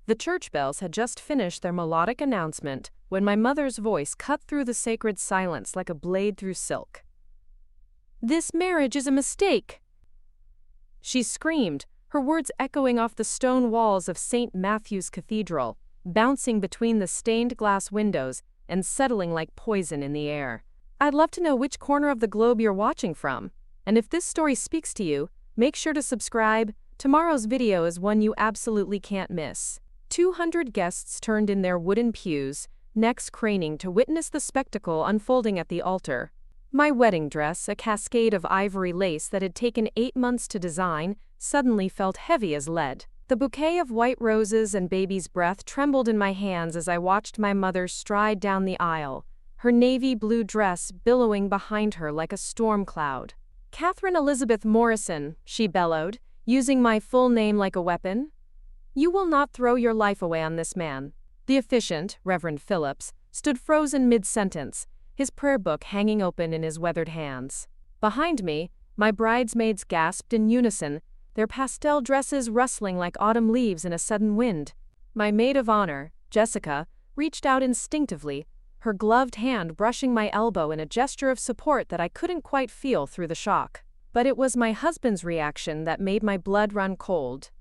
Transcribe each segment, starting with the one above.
The church bells had just finished their melodic announcement when my mother's voice cut through the sacred silence like a blade through silk. "This marriage is a mistake!" she screamed, her words echoing off the stone walls of St. Matthew's Cathedral, bouncing between the stained glass windows and settling like poison in the air. I'd love to know which corner of the globe you're watching from, and if this story speaks to you, make sure to subscribe. Tomorrow's video is one you absolutely can't miss. 200 guests turned in their wooden pews, necks craning to witness the spectacle unfolding at the altar. My wedding dress, a cascade of ivory lace that had taken 8 months to design, suddenly felt heavy as lead. The bouquet of white roses and baby's breath trembled in my hands as I watched my mother stride down the aisle, her navy blue dress billowing behind her like a storm cloud. "Catherine Elizabeth Morrison," she bellowed, using my full name like a weapon. "You will not throw your life away on this man." The officiant, Reverend Phillips, stood frozen mid-sentence, his prayer book hanging open in his weathered hands. Behind me, my bridesmaids gasped in unison, their pastel dresses rustling like autumn leaves in a sudden wind. My maid of honor, Jessica, reached out instinctively, her gloved hand brushing my elbow in a gesture of support that I couldn't quite feel through the shock. But it was my husband's reaction that made my blood run cold.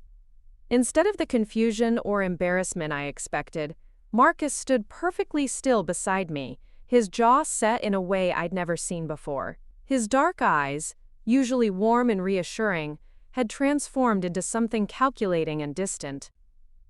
Instead of the confusion or embarrassment I expected, Marcus stood perfectly still beside me, his jaw set in a way I'd never seen before. His dark eyes, usually warm and reassuring, had transformed into something calculating and distant.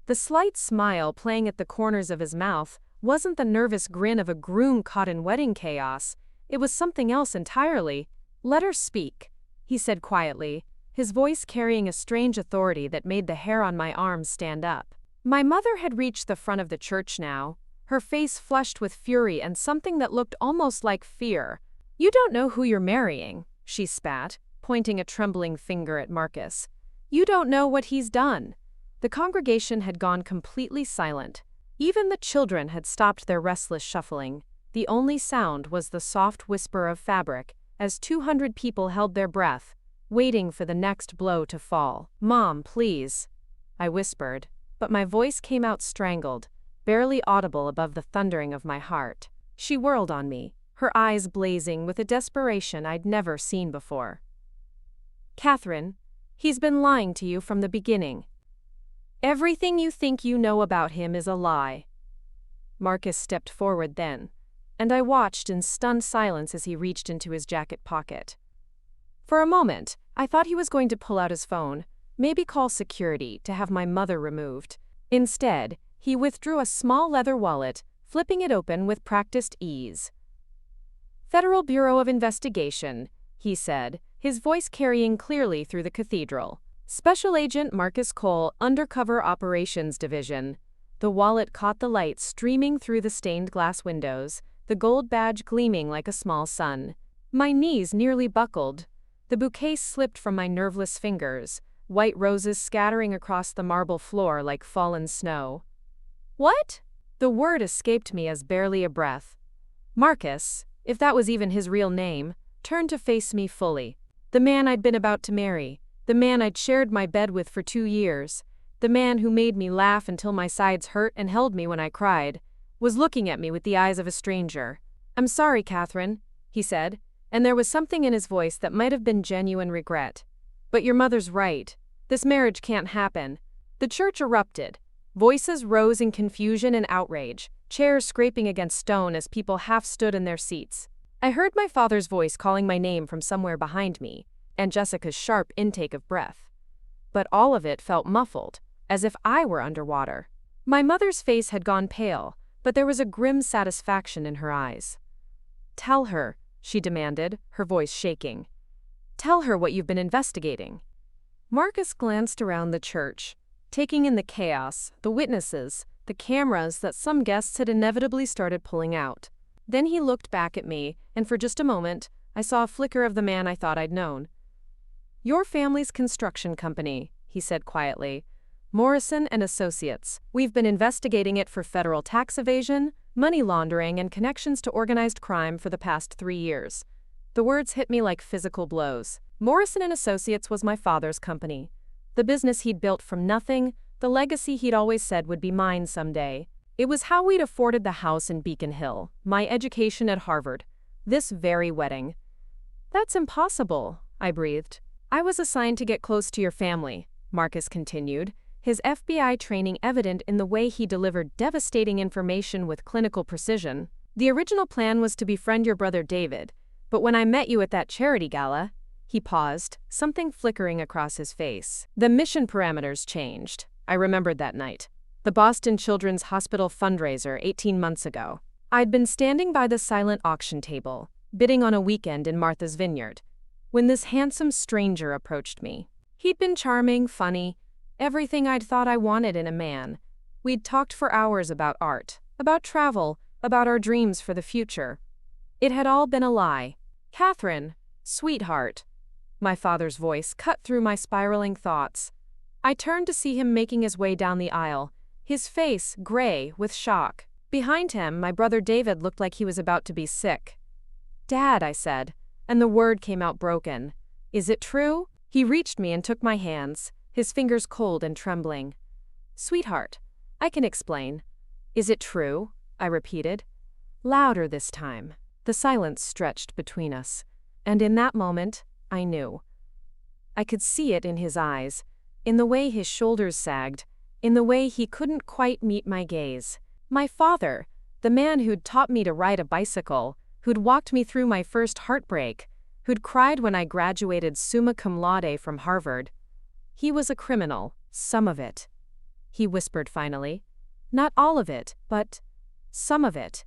The slight smile playing at the corners of his mouth wasn't the nervous grin of a groom caught in wedding chaos. It was something else entirely. "Let her speak," he said quietly, his voice carrying a strange authority that made the hair on my arms stand up. My mother had reached the front of the church now, her face flushed with fury and something that looked almost like fear. "You don't know who you're marrying," she spat, pointing a trembling finger at Marcus. "You don't know what he's done." The congregation had gone completely silent. Even the children had stopped their restless shuffling. The only sound was the soft whisper of fabric as 200 people held their breath, waiting for the next blow to fall. "Mom, please," I whispered, but my voice came out strangled, barely audible above the thundering of my heart. She whirled on me, her eyes blazing with a desperation I'd never seen before. "Catherine, he's been lying to you from the beginning. Everything you think you know about him is a lie." Marcus stepped forward then, and I watched in stunned silence as he reached into his jacket pocket. For a moment, I thought he was going to pull out his phone, maybe call security to have my mother removed. Instead, he withdrew a small leather wallet, flipping it open with practiced ease. "Federal Bureau of Investigation," he said, his voice carrying clearly through the cathedral. "Special Agent Marcus Cole, Undercover Operations Division." The wallet caught the light streaming through the stained glass windows, the gold badge gleaming like a small sun. My knees nearly buckled. The bouquet slipped from my nerveless fingers, white roses scattering across the marble floor like fallen snow. "What?" The word escaped me as barely a breath. Marcus, if that was even his real name, turned to face me fully. The man I'd been about to marry, the man I'd shared my bed with for 2 years, the man who made me laugh until my sides hurt and held me when I cried, was looking at me with the eyes of a stranger. "I'm sorry, Catherine," he said, and there was something in his voice that might have been genuine regret. "But your mother's right. This marriage can't happen." The church erupted. Voices rose in confusion and outrage, chairs scraping against stone as people half stood in their seats. I heard my father's voice calling my name from somewhere behind me, and Jessica's sharp intake of breath. But all of it felt muffled, as if I were underwater. My mother's face had gone pale, but there was a grim satisfaction in her eyes. "Tell her," she demanded, her voice shaking. "Tell her what you've been investigating." Marcus glanced around the church, taking in the chaos, the witnesses, the cameras that some guests had inevitably started pulling out. Then he looked back at me, and for just a moment, I saw a flicker of the man I thought I'd known. "Your family's construction company," he said quietly. "Morrison and Associates. We've been investigating it for federal tax evasion, money laundering, and connections to organized crime for the past 3 years." The words hit me like physical blows. Morrison and Associates was my father's company. The business he'd built from nothing, The legacy he'd always said would be mine someday. It was how we'd afforded the house in Beacon Hill, my education at Harvard, this very wedding. That's impossible, I breathed. I was assigned to get close to your family, Marcus continued, his FBI training evident in the way he delivered devastating information with clinical precision. The original plan was to befriend your brother David, but when I met you at that charity gala, he paused, something flickering across his face. The mission parameters changed. I remembered that night. The Boston Children's Hospital fundraiser 18 months ago. I'd been standing by the silent auction table, bidding on a weekend in Martha's Vineyard, when this handsome stranger approached me. He'd been charming, funny, everything I'd thought I wanted in a man. We'd talked for hours about art, about travel, about our dreams for the future. It had all been a lie. Catherine, sweetheart. My father's voice cut through my spiraling thoughts. I turned to see him making his way down the aisle, his face gray with shock. Behind him, my brother David looked like he was about to be sick. Dad, I said, and the word came out broken. Is it true? He reached me and took my hands, his fingers cold and trembling. Sweetheart, I can explain. Is it true? I repeated. Louder this time. The silence stretched between us, and in that moment, I knew. I could see it in his eyes, in the way his shoulders sagged, in the way he couldn't quite meet my gaze. My father, the man who'd taught me to ride a bicycle, who'd walked me through my first heartbreak, who'd cried when I graduated summa cum laude from Harvard. He was a criminal, some of it. He whispered finally. Not all of it, but some of it.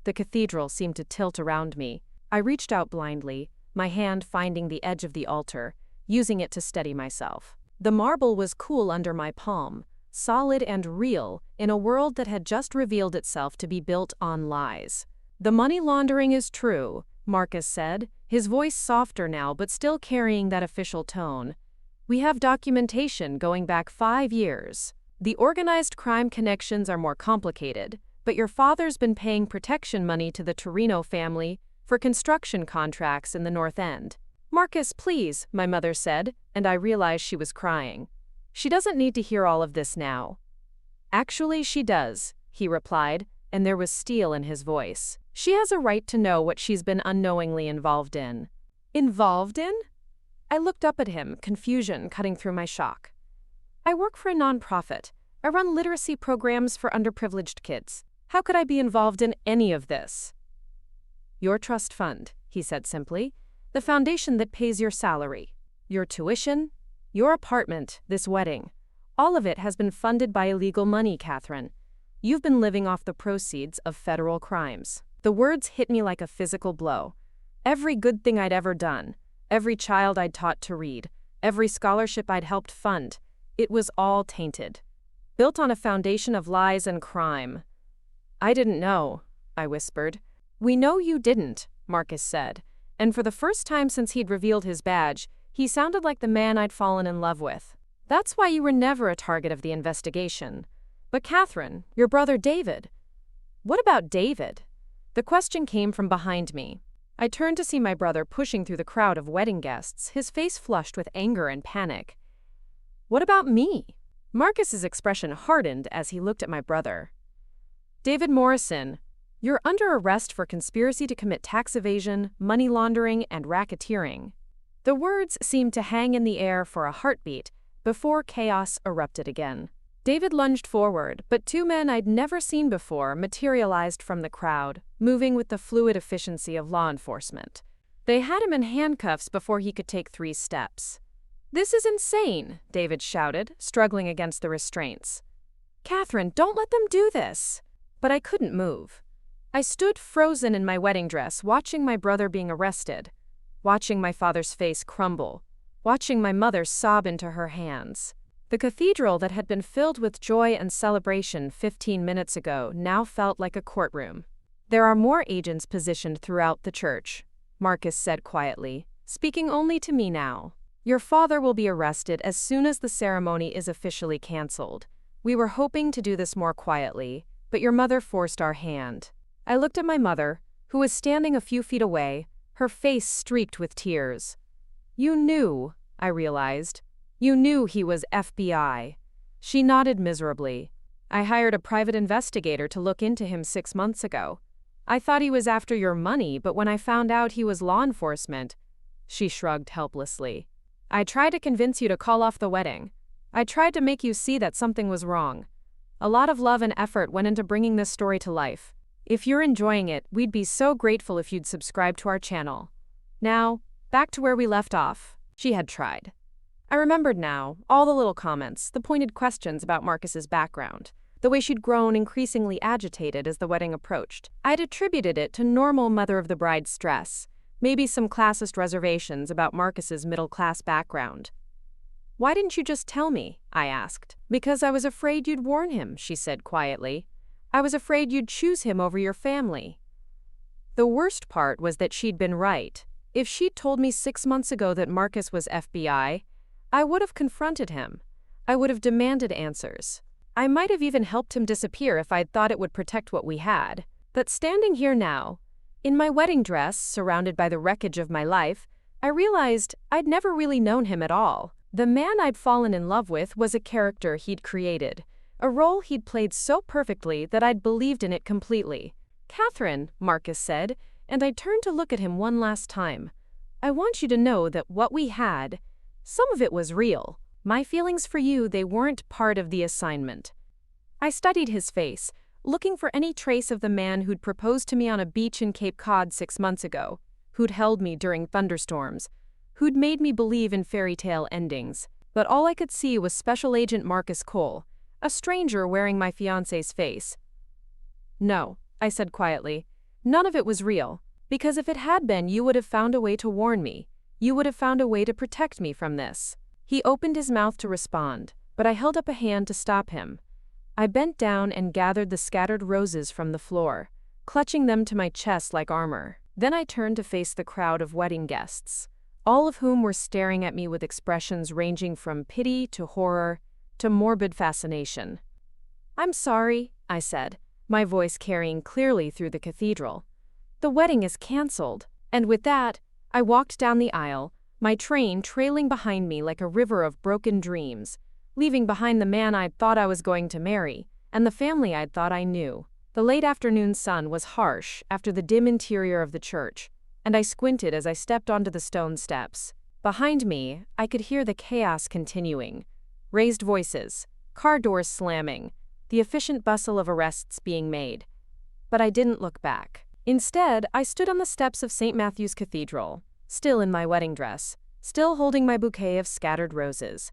The cathedral seemed to tilt around me. I reached out blindly, my hand finding the edge of the altar, using it to steady myself. The marble was cool under my palm, solid and real, in a world that had just revealed itself to be built on lies. The money laundering is true, Marcus said, his voice softer now but still carrying that official tone. We have documentation going back 5 years. The organized crime connections are more complicated, but your father's been paying protection money to the Torino family for construction contracts in the North End. Marcus, please, my mother said, and I realized she was crying. She doesn't need to hear all of this now. Actually, she does, he replied, and there was steel in his voice. She has a right to know what she's been unknowingly involved in. Involved in? I looked up at him, confusion cutting through my shock. I work for a nonprofit. I run literacy programs for underprivileged kids. How could I be involved in any of this? Your trust fund, he said simply. The foundation that pays your salary, your tuition, your apartment, this wedding. All of it has been funded by illegal money, Catherine. You've been living off the proceeds of federal crimes. The words hit me like a physical blow. Every good thing I'd ever done, every child I'd taught to read, every scholarship I'd helped fund, it was all tainted. Built on a foundation of lies and crime. I didn't know, I whispered. We know you didn't, Marcus said. And for the first time since he'd revealed his badge, he sounded like the man I'd fallen in love with. That's why you were never a target of the investigation. But Catherine, your brother David. What about David? The question came from behind me. I turned to see my brother pushing through the crowd of wedding guests, his face flushed with anger and panic. What about me? Marcus's expression hardened as he looked at my brother. David Morrison, you're under arrest for conspiracy to commit tax evasion, money laundering, and racketeering. The words seemed to hang in the air for a heartbeat before chaos erupted again. David lunged forward, but 2 men I'd never seen before materialized from the crowd, moving with the fluid efficiency of law enforcement. They had him in handcuffs before he could take 3 steps. This is insane, David shouted, struggling against the restraints. Catherine, don't let them do this. But I couldn't move. I stood frozen in my wedding dress, watching my brother being arrested, watching my father's face crumble, watching my mother sob into her hands. The cathedral that had been filled with joy and celebration 15 minutes ago now felt like a courtroom. There are more agents positioned throughout the church, Marcus said quietly, speaking only to me now. Your father will be arrested as soon as the ceremony is officially canceled. We were hoping to do this more quietly, but your mother forced our hand. I looked at my mother, who was standing a few feet away, her face streaked with tears. You knew, I realized. You knew he was FBI. She nodded miserably. I hired a private investigator to look into him 6 months ago. I thought he was after your money, but when I found out he was law enforcement, she shrugged helplessly. I tried to convince you to call off the wedding. I tried to make you see that something was wrong. A lot of love and effort went into bringing this story to life. If you're enjoying it, we'd be so grateful if you'd subscribe to our channel. Now, back to where we left off. She had tried. I remembered now, all the little comments, the pointed questions about Marcus's background, the way she'd grown increasingly agitated as the wedding approached. I'd attributed it to normal mother-of-the-bride stress, maybe some classist reservations about Marcus's middle-class background. Why didn't you just tell me? I asked. Because I was afraid you'd warn him, she said quietly. I was afraid you'd choose him over your family. The worst part was that she'd been right. If she'd told me 6 months ago that Marcus was FBI, I would have confronted him. I would have demanded answers. I might have even helped him disappear if I'd thought it would protect what we had. But standing here now, in my wedding dress, surrounded by the wreckage of my life, I realized I'd never really known him at all. The man I'd fallen in love with was a character he'd created, a role he'd played so perfectly that I'd believed in it completely. Catherine, Marcus said, and I turned to look at him one last time. I want you to know that what we had, some of it was real. My feelings for you, they weren't part of the assignment. I studied his face, looking for any trace of the man who'd proposed to me on a beach in Cape Cod 6 months ago, who'd held me during thunderstorms, who'd made me believe in fairy tale endings. But all I could see was Special Agent Marcus Cole, a stranger wearing my fiancé's face. No, I said quietly, none of it was real, because if it had been, you would have found a way to warn me. You would have found a way to protect me from this. He opened his mouth to respond, but I held up a hand to stop him. I bent down and gathered the scattered roses from the floor, clutching them to my chest like armor. Then I turned to face the crowd of wedding guests, all of whom were staring at me with expressions ranging from pity to horror to morbid fascination. I'm sorry, I said, my voice carrying clearly through the cathedral. The wedding is canceled. And with that, I walked down the aisle, my train trailing behind me like a river of broken dreams, leaving behind the man I'd thought I was going to marry, and the family I'd thought I knew. The late afternoon sun was harsh after the dim interior of the church, and I squinted as I stepped onto the stone steps. Behind me, I could hear the chaos continuing. Raised voices, car doors slamming, the efficient bustle of arrests being made. But I didn't look back. Instead, I stood on the steps of St. Matthew's Cathedral, still in my wedding dress, still holding my bouquet of scattered roses,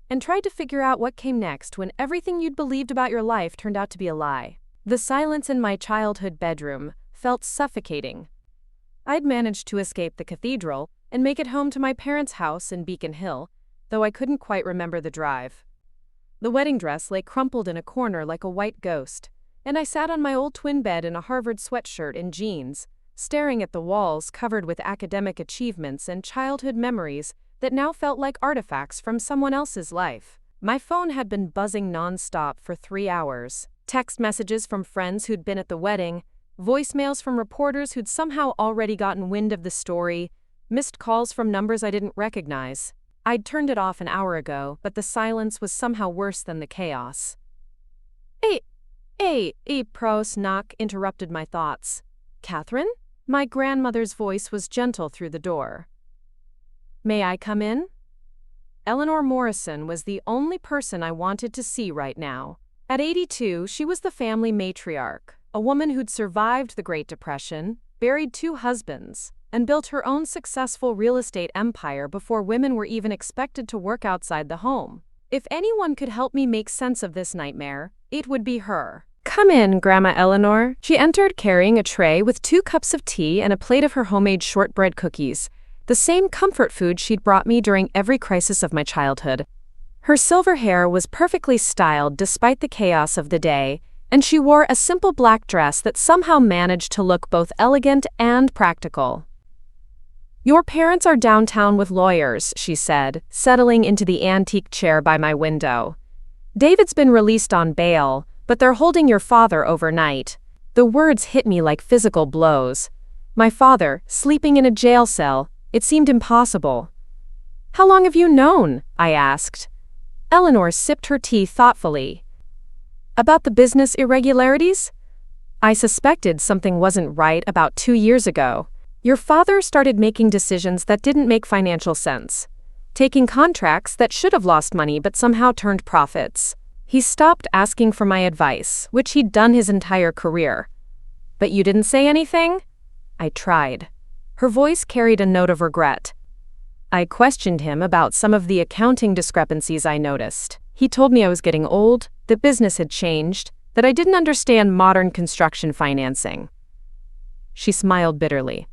and tried to figure out what came next when everything you'd believed about your life turned out to be a lie. The silence in my childhood bedroom felt suffocating. I'd managed to escape the cathedral and make it home to my parents' house in Beacon Hill, though I couldn't quite remember the drive. The wedding dress lay crumpled in a corner like a white ghost, and I sat on my old twin bed in a Harvard sweatshirt and jeans, staring at the walls covered with academic achievements and childhood memories that now felt like artifacts from someone else's life. My phone had been buzzing nonstop for 3 hours. Text messages from friends who'd been at the wedding, voicemails from reporters who'd somehow already gotten wind of the story, missed calls from numbers I didn't recognize. I'd turned it off an hour ago, but the silence was somehow worse than the chaos. A pros knock interrupted my thoughts. Catherine? My grandmother's voice was gentle through the door. May I come in? Eleanor Morrison was the only person I wanted to see right now. At 82, she was the family matriarch, a woman who'd survived the Great Depression, buried 2 husbands, and built her own successful real estate empire before women were even expected to work outside the home. If anyone could help me make sense of this nightmare, it would be her. Come in, Grandma Eleanor. She entered carrying a tray with 2 cups of tea and a plate of her homemade shortbread cookies, the same comfort food she'd brought me during every crisis of my childhood. Her silver hair was perfectly styled despite the chaos of the day, and she wore a simple black dress that somehow managed to look both elegant and practical. Your parents are downtown with lawyers, she said, settling into the antique chair by my window. David's been released on bail, but they're holding your father overnight. The words hit me like physical blows. My father, sleeping in a jail cell, it seemed impossible. How long have you known? I asked. Eleanor sipped her tea thoughtfully. About the business irregularities? I suspected something wasn't right about 2 years ago. Your father started making decisions that didn't make financial sense, taking contracts that should have lost money but somehow turned profits. He stopped asking for my advice, which he'd done his entire career. But you didn't say anything? I tried. Her voice carried a note of regret. I questioned him about some of the accounting discrepancies I noticed. He told me I was getting old, that business had changed, that I didn't understand modern construction financing. She smiled bitterly.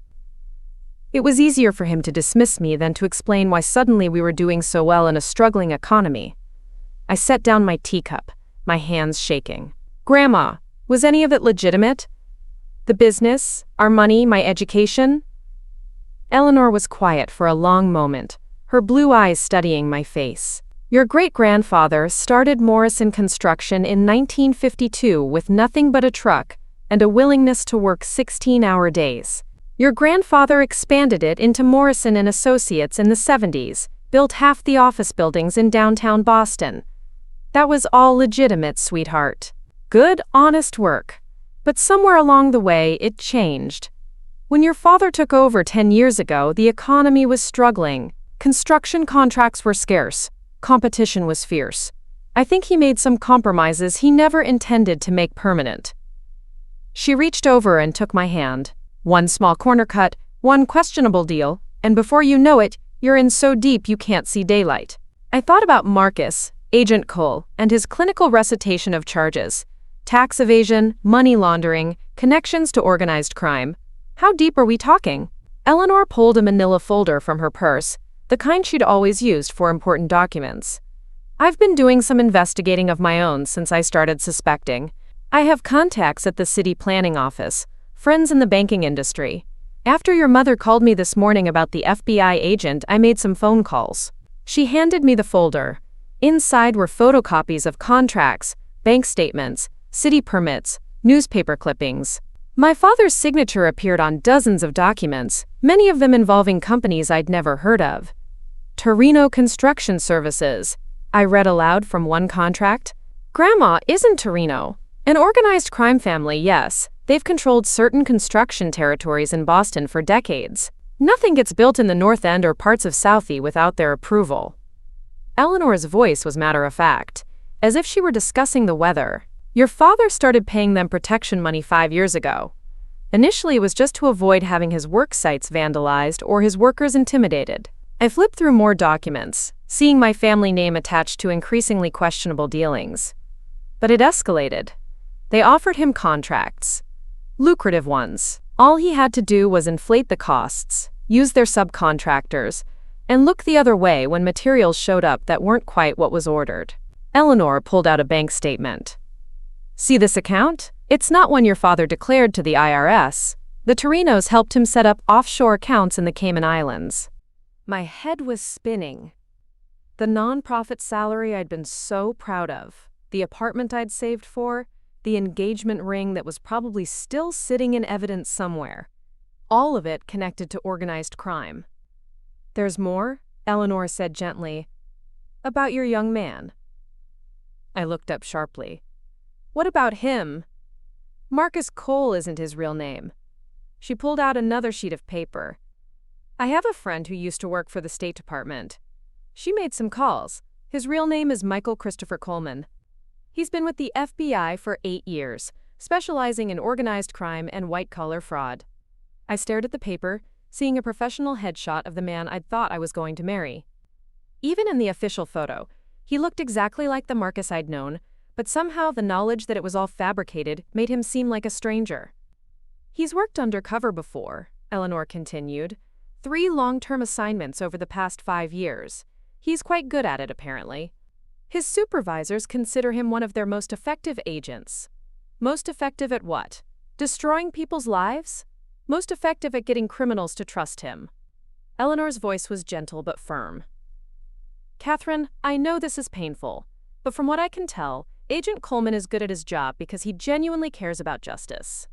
It was easier for him to dismiss me than to explain why suddenly we were doing so well in a struggling economy. I set down my teacup, my hands shaking. Grandma, was any of it legitimate? The business, our money, my education? Eleanor was quiet for a long moment, her blue eyes studying my face. Your great-grandfather started Morrison Construction in 1952 with nothing but a truck and a willingness to work 16-hour days. Your grandfather expanded it into Morrison and Associates in the 70s, built half the office buildings in downtown Boston. That was all legitimate, sweetheart. Good, honest work. But somewhere along the way, it changed. When your father took over 10 years ago, the economy was struggling. Construction contracts were scarce. Competition was fierce. I think he made some compromises he never intended to make permanent. She reached over and took my hand. One small corner cut, one questionable deal, and before you know it, you're in so deep you can't see daylight. I thought about Marcus, Agent Cole, and his clinical recitation of charges. Tax evasion, money laundering, connections to organized crime. How deep are we talking? Eleanor pulled a manila folder from her purse, the kind she'd always used for important documents. I've been doing some investigating of my own since I started suspecting. I have contacts at the city planning office, friends in the banking industry. After your mother called me this morning about the FBI agent, I made some phone calls. She handed me the folder. Inside were photocopies of contracts, bank statements, city permits, newspaper clippings. My father's signature appeared on dozens of documents, many of them involving companies I'd never heard of. Torino Construction Services. I read aloud from one contract. Grandma, isn't Torino an organized crime family? Yes, they've controlled certain construction territories in Boston for decades. Nothing gets built in the North End or parts of Southie without their approval. Eleanor's voice was matter-of-fact, as if she were discussing the weather. Your father started paying them protection money 5 years ago. Initially, it was just to avoid having his work sites vandalized or his workers intimidated. I flipped through more documents, seeing my family name attached to increasingly questionable dealings. But it escalated. They offered him contracts. Lucrative ones. All he had to do was inflate the costs, use their subcontractors, and look the other way when materials showed up that weren't quite what was ordered. Eleanor pulled out a bank statement. See this account? It's not one your father declared to the IRS. The Torinos helped him set up offshore accounts in the Cayman Islands. My head was spinning. The nonprofit salary I'd been so proud of, the apartment I'd saved for, the engagement ring that was probably still sitting in evidence somewhere. All of it connected to organized crime. There's more, Eleanor said gently. About your young man. I looked up sharply. What about him? Marcus Cole isn't his real name. She pulled out another sheet of paper. I have a friend who used to work for the State Department. She made some calls. His real name is Michael Christopher Coleman. He's been with the FBI for 8 years, specializing in organized crime and white-collar fraud. I stared at the paper, seeing a professional headshot of the man I'd thought I was going to marry. Even in the official photo, he looked exactly like the Marcus I'd known, but somehow the knowledge that it was all fabricated made him seem like a stranger. He's worked undercover before, Eleanor continued. 3 long-term assignments over the past 5 years. He's quite good at it, apparently. His supervisors consider him one of their most effective agents. Most effective at what? Destroying people's lives? Most effective at getting criminals to trust him. Eleanor's voice was gentle but firm. Catherine, I know this is painful, but from what I can tell, Agent Coleman is good at his job because he genuinely cares about justice.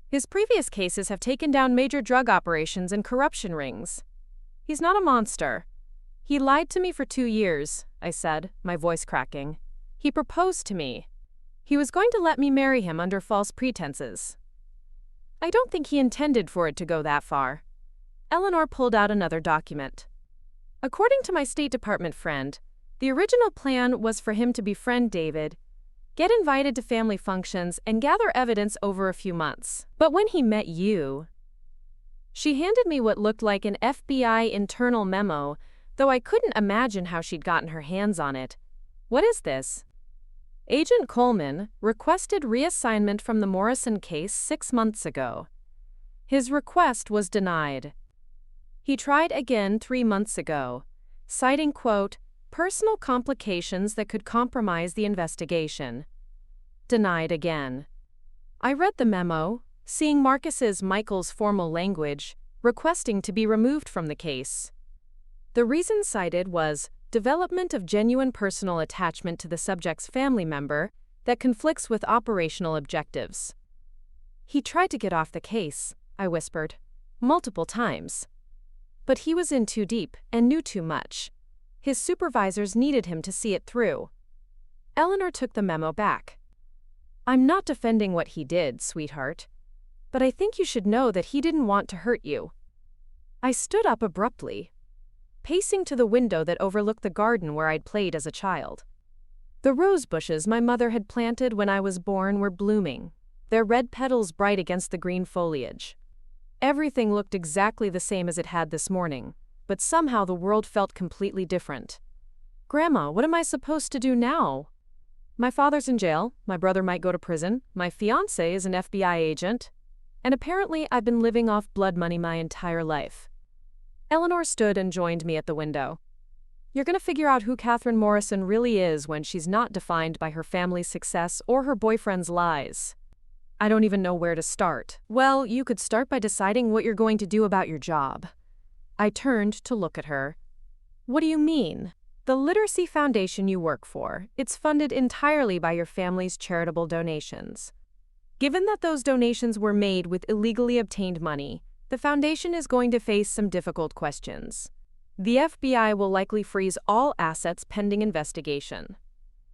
His previous cases have taken down major drug operations and corruption rings. He's not a monster. He lied to me for 2 years, I said, my voice cracking. He proposed to me. He was going to let me marry him under false pretenses. I don't think he intended for it to go that far. Eleanor pulled out another document. According to my State Department friend, the original plan was for him to befriend David, get invited to family functions, and gather evidence over a few months. But when he met you... She handed me what looked like an FBI internal memo, though I couldn't imagine how she'd gotten her hands on it. What is this? Agent Coleman requested reassignment from the Morrison case 6 months ago. His request was denied. He tried again 3 months ago, citing, quote, personal complications that could compromise the investigation. Denied again. I read the memo, seeing Michael's formal language, requesting to be removed from the case. The reason cited was development of genuine personal attachment to the subject's family member that conflicts with operational objectives. He tried to get off the case, I whispered, multiple times. But he was in too deep and knew too much. His supervisors needed him to see it through. Eleanor took the memo back. I'm not defending what he did, sweetheart. But I think you should know that he didn't want to hurt you. I stood up abruptly, pacing to the window that overlooked the garden where I'd played as a child. The rose bushes my mother had planted when I was born were blooming, their red petals bright against the green foliage. Everything looked exactly the same as it had this morning, but somehow the world felt completely different. Grandma, what am I supposed to do now? My father's in jail, my brother might go to prison, my fiancé is an FBI agent, and apparently I've been living off blood money my entire life. Eleanor stood and joined me at the window. You're going to figure out who Catherine Morrison really is when she's not defined by her family's success or her boyfriend's lies. I don't even know where to start. Well, you could start by deciding what you're going to do about your job. I turned to look at her. What do you mean? The Literacy Foundation you work for, it's funded entirely by your family's charitable donations. Given that those donations were made with illegally obtained money, the foundation is going to face some difficult questions. The FBI will likely freeze all assets pending investigation.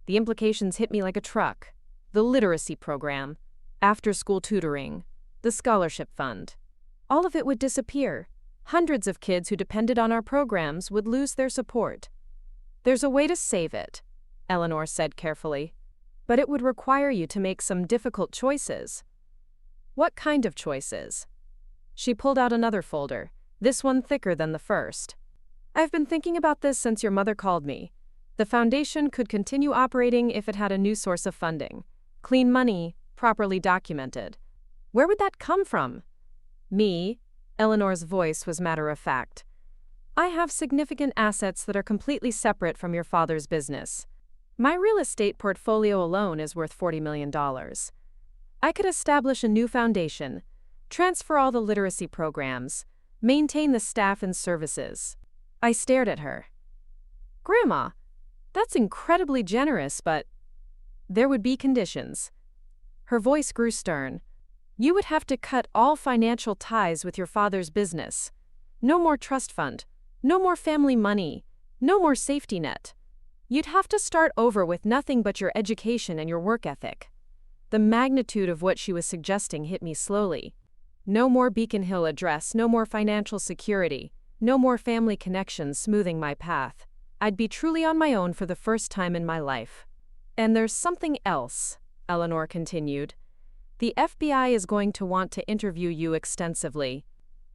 The implications hit me like a truck. The literacy program, after-school tutoring, the scholarship fund. All of it would disappear. Hundreds of kids who depended on our programs would lose their support. There's a way to save it, Eleanor said carefully. But it would require you to make some difficult choices. What kind of choices? She pulled out another folder, this one thicker than the first. I've been thinking about this since your mother called me. The foundation could continue operating if it had a new source of funding. Clean money, properly documented. Where would that come from? Me, Eleanor's voice was matter-of-fact. I have significant assets that are completely separate from your father's business. My real estate portfolio alone is worth $40 million. I could establish a new foundation, transfer all the literacy programs, maintain the staff and services. I stared at her. Grandma, that's incredibly generous, but there would be conditions. Her voice grew stern. You would have to cut all financial ties with your father's business. No more trust fund, no more family money, no more safety net. You'd have to start over with nothing but your education and your work ethic. The magnitude of what she was suggesting hit me slowly. No more Beacon Hill address, no more financial security, no more family connections smoothing my path. I'd be truly on my own for the first time in my life. And there's something else, Eleanor continued. The FBI is going to want to interview you extensively.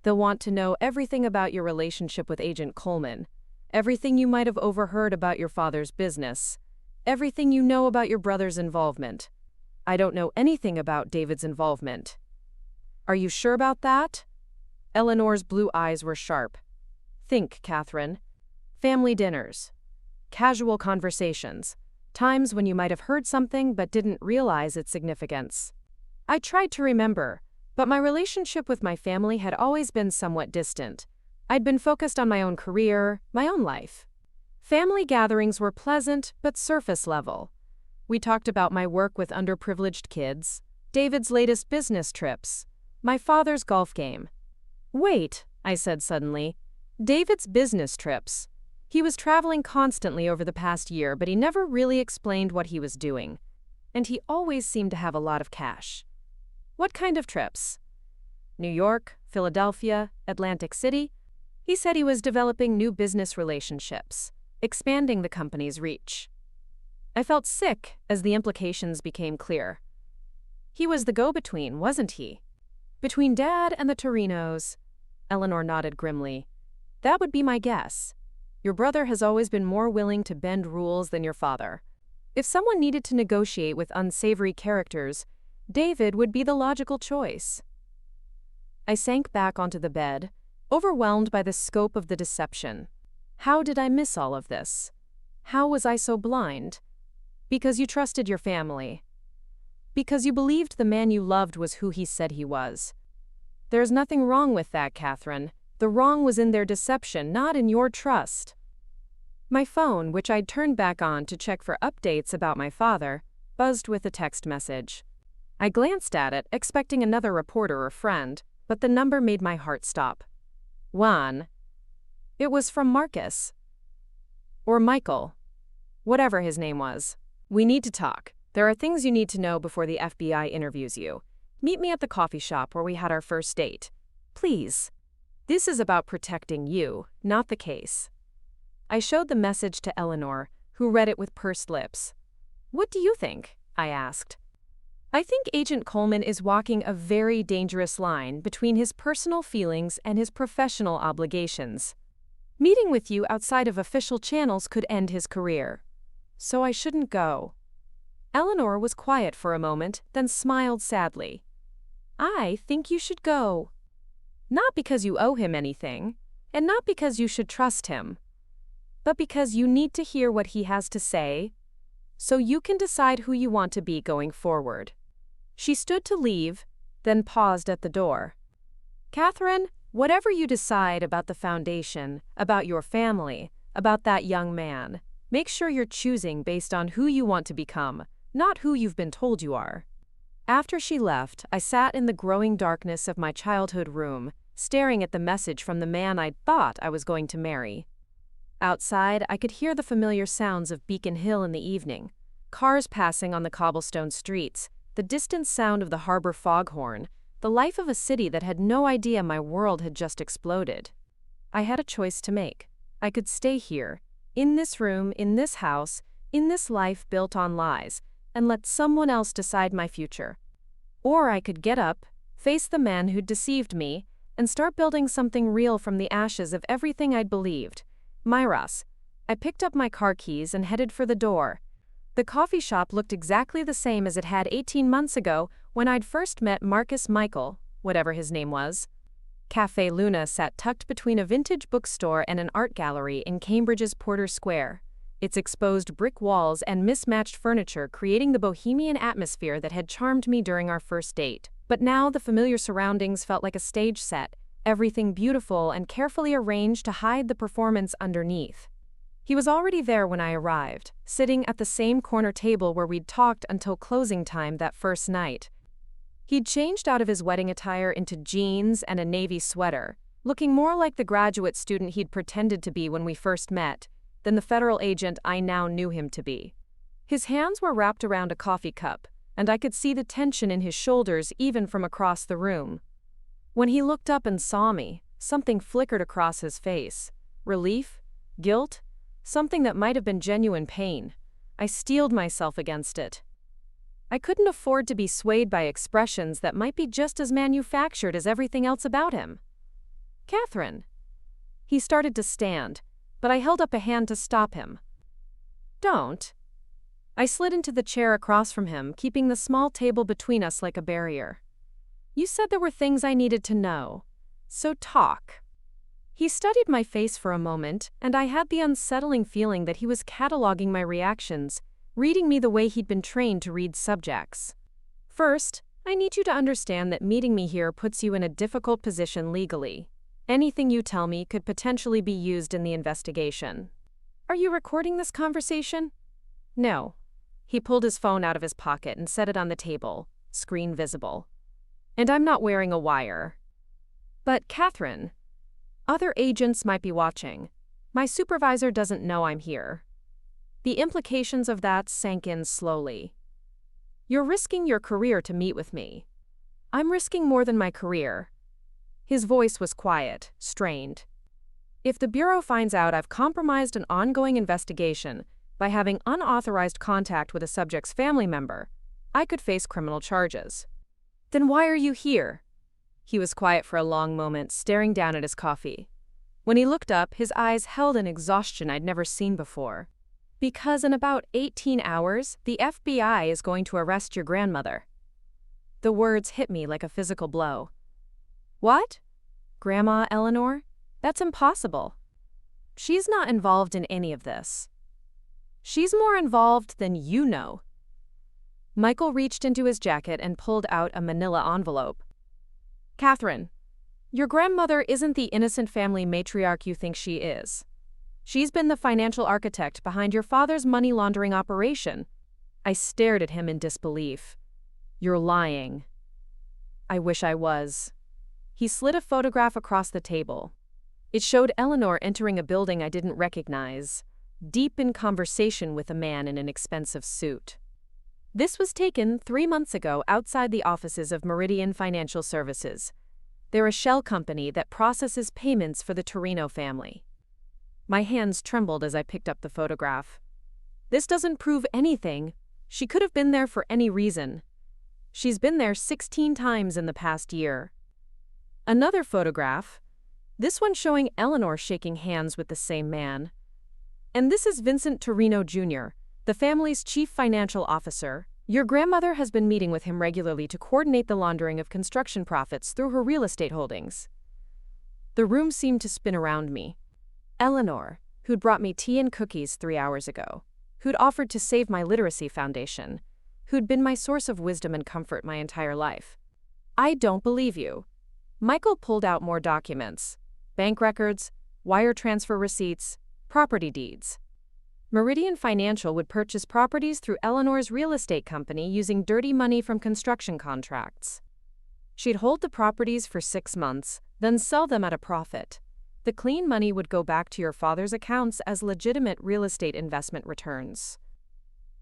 They'll want to know everything about your relationship with Agent Coleman, everything you might have overheard about your father's business, everything you know about your brother's involvement. I don't know anything about David's involvement. Are you sure about that? Eleanor's blue eyes were sharp. Think, Catherine. Family dinners. Casual conversations. Times when you might have heard something but didn't realize its significance. I tried to remember, but my relationship with my family had always been somewhat distant. I'd been focused on my own career, my own life. Family gatherings were pleasant but surface level. We talked about my work with underprivileged kids, David's latest business trips, my father's golf game. Wait, I said suddenly. David's business trips. He was traveling constantly over the past year, but he never really explained what he was doing. And he always seemed to have a lot of cash. What kind of trips? New York, Philadelphia, Atlantic City? He said he was developing new business relationships, expanding the company's reach. I felt sick as the implications became clear. He was the go-between, wasn't he? Between Dad and the Torinos. Eleanor nodded grimly. That would be my guess. Your brother has always been more willing to bend rules than your father. If someone needed to negotiate with unsavory characters, David would be the logical choice. I sank back onto the bed, overwhelmed by the scope of the deception. How did I miss all of this? How was I so blind? Because you trusted your family. Because you believed the man you loved was who he said he was. There's nothing wrong with that, Catherine. The wrong was in their deception, not in your trust. My phone, which I'd turned back on to check for updates about my father, buzzed with a text message. I glanced at it, expecting another reporter or friend, but the number made my heart stop. Juan. It was from Marcus. Or Michael. Whatever his name was. We need to talk. There are things you need to know before the FBI interviews you. Meet me at the coffee shop where we had our first date. Please. This is about protecting you, not the case. I showed the message to Eleanor, who read it with pursed lips. What do you think? I asked. I think Agent Coleman is walking a very dangerous line between his personal feelings and his professional obligations. Meeting with you outside of official channels could end his career. So I shouldn't go. Eleanor was quiet for a moment, then smiled sadly. I think you should go. Not because you owe him anything, and not because you should trust him, but because you need to hear what he has to say, so you can decide who you want to be going forward. She stood to leave, then paused at the door. Catherine, whatever you decide about the foundation, about your family, about that young man, make sure you're choosing based on who you want to become, not who you've been told you are. After she left, I sat in the growing darkness of my childhood room, staring at the message from the man I'd thought I was going to marry. Outside, I could hear the familiar sounds of Beacon Hill in the evening, cars passing on the cobblestone streets, the distant sound of the harbor foghorn, the life of a city that had no idea my world had just exploded. I had a choice to make. I could stay here, in this room, in this house, in this life built on lies, and let someone else decide my future. Or I could get up, face the man who'd deceived me, and start building something real from the ashes of everything I'd believed. Myros. I picked up my car keys and headed for the door. The coffee shop looked exactly the same as it had 18 months ago when I'd first met Marcus Michael, whatever his name was. Café Luna sat tucked between a vintage bookstore and an art gallery in Cambridge's Porter Square, its exposed brick walls and mismatched furniture creating the bohemian atmosphere that had charmed me during our first date. But now the familiar surroundings felt like a stage set, everything beautiful and carefully arranged to hide the performance underneath. He was already there when I arrived, sitting at the same corner table where we'd talked until closing time that first night. He'd changed out of his wedding attire into jeans and a navy sweater, looking more like the graduate student he'd pretended to be when we first met than the federal agent I now knew him to be. His hands were wrapped around a coffee cup, and I could see the tension in his shoulders even from across the room. When he looked up and saw me, something flickered across his face. Relief? Guilt? Something that might have been genuine pain. I steeled myself against it. I couldn't afford to be swayed by expressions that might be just as manufactured as everything else about him. Catherine. He started to stand, but I held up a hand to stop him. Don't. I slid into the chair across from him, keeping the small table between us like a barrier. You said there were things I needed to know. So talk. He studied my face for a moment, and I had the unsettling feeling that he was cataloging my reactions, reading me the way he'd been trained to read subjects. First, I need you to understand that meeting me here puts you in a difficult position legally. Anything you tell me could potentially be used in the investigation. Are you recording this conversation? No. He pulled his phone out of his pocket and set it on the table, screen visible. And I'm not wearing a wire. But, Catherine, other agents might be watching. My supervisor doesn't know I'm here. The implications of that sank in slowly. You're risking your career to meet with me. I'm risking more than my career. His voice was quiet, strained. If the Bureau finds out I've compromised an ongoing investigation by having unauthorized contact with a subject's family member, I could face criminal charges. Then why are you here? He was quiet for a long moment, staring down at his coffee. When he looked up, his eyes held an exhaustion I'd never seen before. Because in about 18 hours, the FBI is going to arrest your grandmother. The words hit me like a physical blow. What? Grandma Eleanor? That's impossible. She's not involved in any of this. She's more involved than you know. Michael reached into his jacket and pulled out a manila envelope. Catherine, your grandmother isn't the innocent family matriarch you think she is. She's been the financial architect behind your father's money laundering operation. I stared at him in disbelief. You're lying. I wish I was. He slid a photograph across the table. It showed Eleanor entering a building I didn't recognize, deep in conversation with a man in an expensive suit. This was taken 3 months ago outside the offices of Meridian Financial Services. They're a shell company that processes payments for the Torino family. My hands trembled as I picked up the photograph. This doesn't prove anything. She could have been there for any reason. She's been there 16 times in the past year. Another photograph, this one showing Eleanor shaking hands with the same man. And this is Vincent Torino Jr., the family's chief financial officer. Your grandmother has been meeting with him regularly to coordinate the laundering of construction profits through her real estate holdings. The room seemed to spin around me. Eleanor, who'd brought me tea and cookies 3 hours ago, who'd offered to save my literacy foundation, who'd been my source of wisdom and comfort my entire life. I don't believe you. Michael pulled out more documents. Bank records, wire transfer receipts, property deeds. Meridian Financial would purchase properties through Eleanor's real estate company using dirty money from construction contracts. She'd hold the properties for 6 months, then sell them at a profit. The clean money would go back to your father's accounts as legitimate real estate investment returns.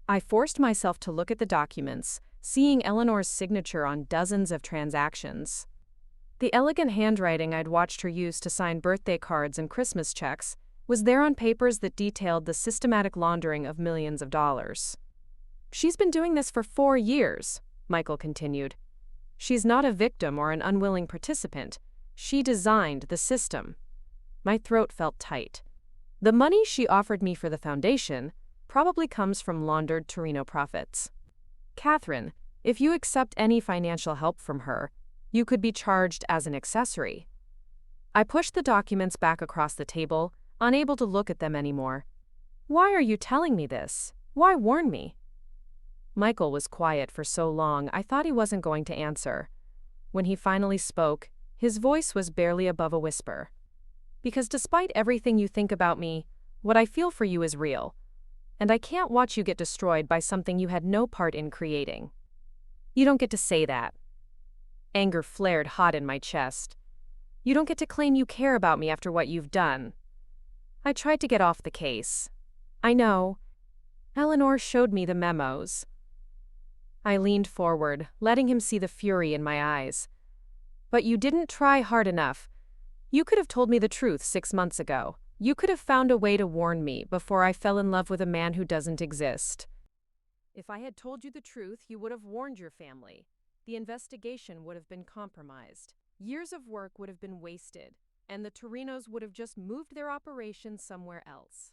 I forced myself to look at the documents, seeing Eleanor's signature on dozens of transactions. The elegant handwriting I'd watched her use to sign birthday cards and Christmas checks was there on papers that detailed the systematic laundering of millions of dollars. She's been doing this for 4 years, Michael continued. She's not a victim or an unwilling participant. She designed the system. My throat felt tight. The money she offered me for the foundation probably comes from laundered Torino profits. Catherine, if you accept any financial help from her, you could be charged as an accessory. I pushed the documents back across the table, unable to look at them anymore. Why are you telling me this? Why warn me? Michael was quiet for so long I thought he wasn't going to answer. When he finally spoke, his voice was barely above a whisper. Because despite everything you think about me, what I feel for you is real. And I can't watch you get destroyed by something you had no part in creating. You don't get to say that. Anger flared hot in my chest. You don't get to claim you care about me after what you've done. I tried to get off the case. I know. Eleanor showed me the memos. I leaned forward, letting him see the fury in my eyes. But you didn't try hard enough. You could have told me the truth 6 months ago. You could have found a way to warn me before I fell in love with a man who doesn't exist. If I had told you the truth, you would have warned your family. The investigation would have been compromised. Years of work would have been wasted, and the Torinos would have just moved their operations somewhere else.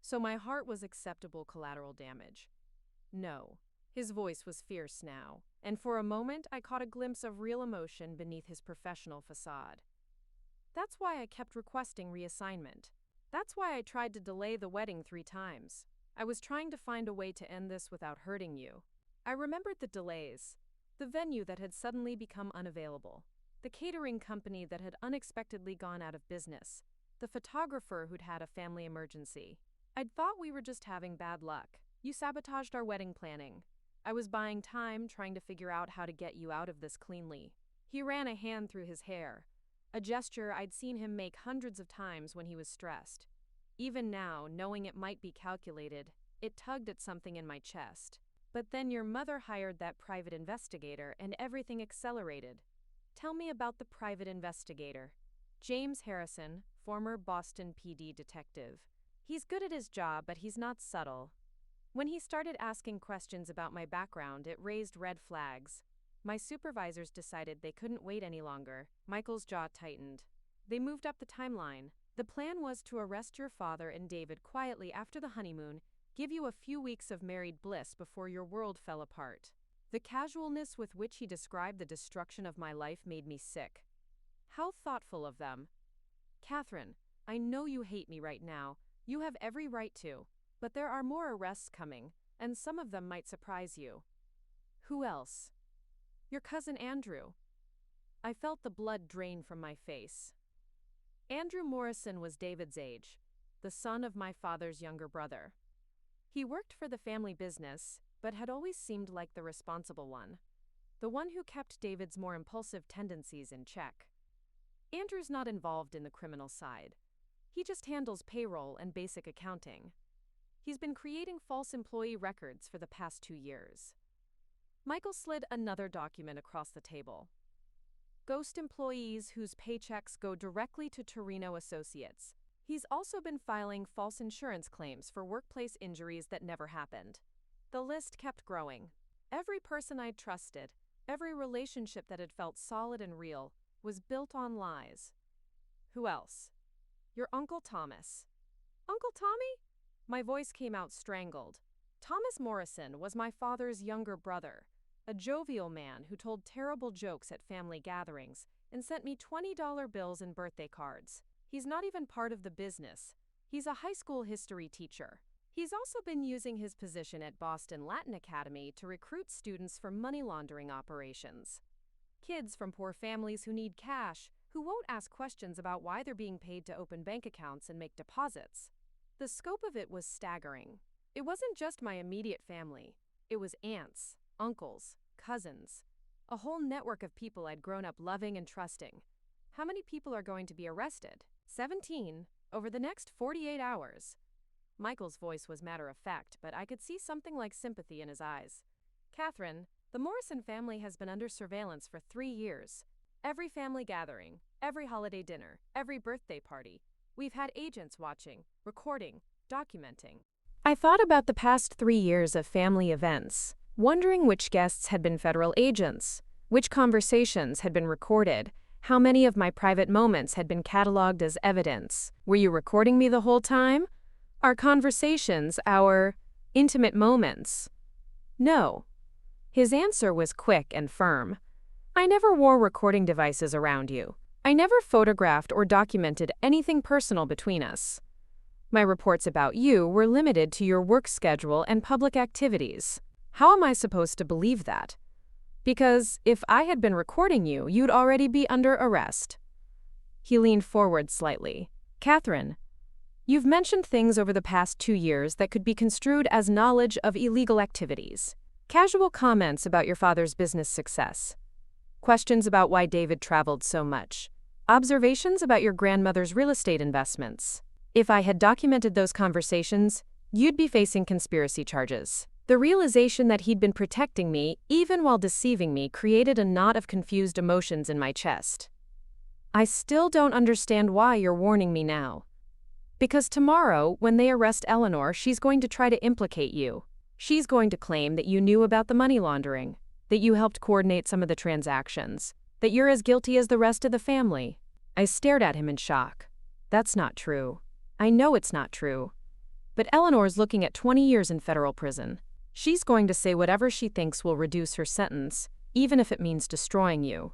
So my heart was acceptable collateral damage. No. His voice was fierce now, and for a moment I caught a glimpse of real emotion beneath his professional facade. That's why I kept requesting reassignment. That's why I tried to delay the wedding 3 times. I was trying to find a way to end this without hurting you. I remembered the delays, the venue that had suddenly become unavailable, the catering company that had unexpectedly gone out of business, the photographer who'd had a family emergency. I'd thought we were just having bad luck. You sabotaged our wedding planning. I was buying time, trying to figure out how to get you out of this cleanly. He ran a hand through his hair, a gesture I'd seen him make hundreds of times when he was stressed. Even now, knowing it might be calculated, it tugged at something in my chest. But then your mother hired that private investigator and everything accelerated. Tell me about the private investigator. James Harrison, former Boston PD detective. He's good at his job, but he's not subtle. When he started asking questions about my background, it raised red flags. My supervisors decided they couldn't wait any longer. Michael's jaw tightened. They moved up the timeline. The plan was to arrest your father and David quietly after the honeymoon, give you a few weeks of married bliss before your world fell apart. The casualness with which he described the destruction of my life made me sick. How thoughtful of them. Catherine, I know you hate me right now. You have every right to. But there are more arrests coming, and some of them might surprise you. Who else? Your cousin Andrew. I felt the blood drain from my face. Andrew Morrison was David's age, the son of my father's younger brother. He worked for the family business, but had always seemed like the responsible one, the one who kept David's more impulsive tendencies in check. Andrew's not involved in the criminal side. He just handles payroll and basic accounting. He's been creating false employee records for the past 2 years. Michael slid another document across the table. Ghost employees whose paychecks go directly to Torino Associates. He's also been filing false insurance claims for workplace injuries that never happened. The list kept growing. Every person I'd trusted, every relationship that had felt solid and real, was built on lies. Who else? Your Uncle Thomas. Uncle Tommy? My voice came out strangled. Thomas Morrison was my father's younger brother, a jovial man who told terrible jokes at family gatherings and sent me $20 bills and birthday cards. He's not even part of the business. He's a high school history teacher. He's also been using his position at Boston Latin Academy to recruit students for money laundering operations. Kids from poor families who need cash, who won't ask questions about why they're being paid to open bank accounts and make deposits. The scope of it was staggering. It wasn't just my immediate family. It was aunts, uncles, cousins, a whole network of people I'd grown up loving and trusting. How many people are going to be arrested? 17, over the next 48 hours. Michael's voice was matter-of-fact, but I could see something like sympathy in his eyes. Catherine, the Morrison family has been under surveillance for 3 years. Every family gathering, every holiday dinner, every birthday party. We've had agents watching, recording, documenting. I thought about the past 3 years of family events, wondering which guests had been federal agents, which conversations had been recorded, how many of my private moments had been cataloged as evidence. Were you recording me the whole time? Our conversations, our intimate moments? No. His answer was quick and firm. I never wore recording devices around you. I never photographed or documented anything personal between us. My reports about you were limited to your work schedule and public activities. How am I supposed to believe that? Because if I had been recording you, you'd already be under arrest. He leaned forward slightly. Catherine, you've mentioned things over the past 2 years that could be construed as knowledge of illegal activities. Casual comments about your father's business success. Questions about why David traveled so much. Observations about your grandmother's real estate investments. If I had documented those conversations, you'd be facing conspiracy charges. The realization that he'd been protecting me, even while deceiving me, created a knot of confused emotions in my chest. I still don't understand why you're warning me now. Because tomorrow, when they arrest Eleanor, she's going to try to implicate you. She's going to claim that you knew about the money laundering, that you helped coordinate some of the transactions, that you're as guilty as the rest of the family. I stared at him in shock. That's not true. I know it's not true. But Eleanor's looking at 20 years in federal prison. She's going to say whatever she thinks will reduce her sentence, even if it means destroying you.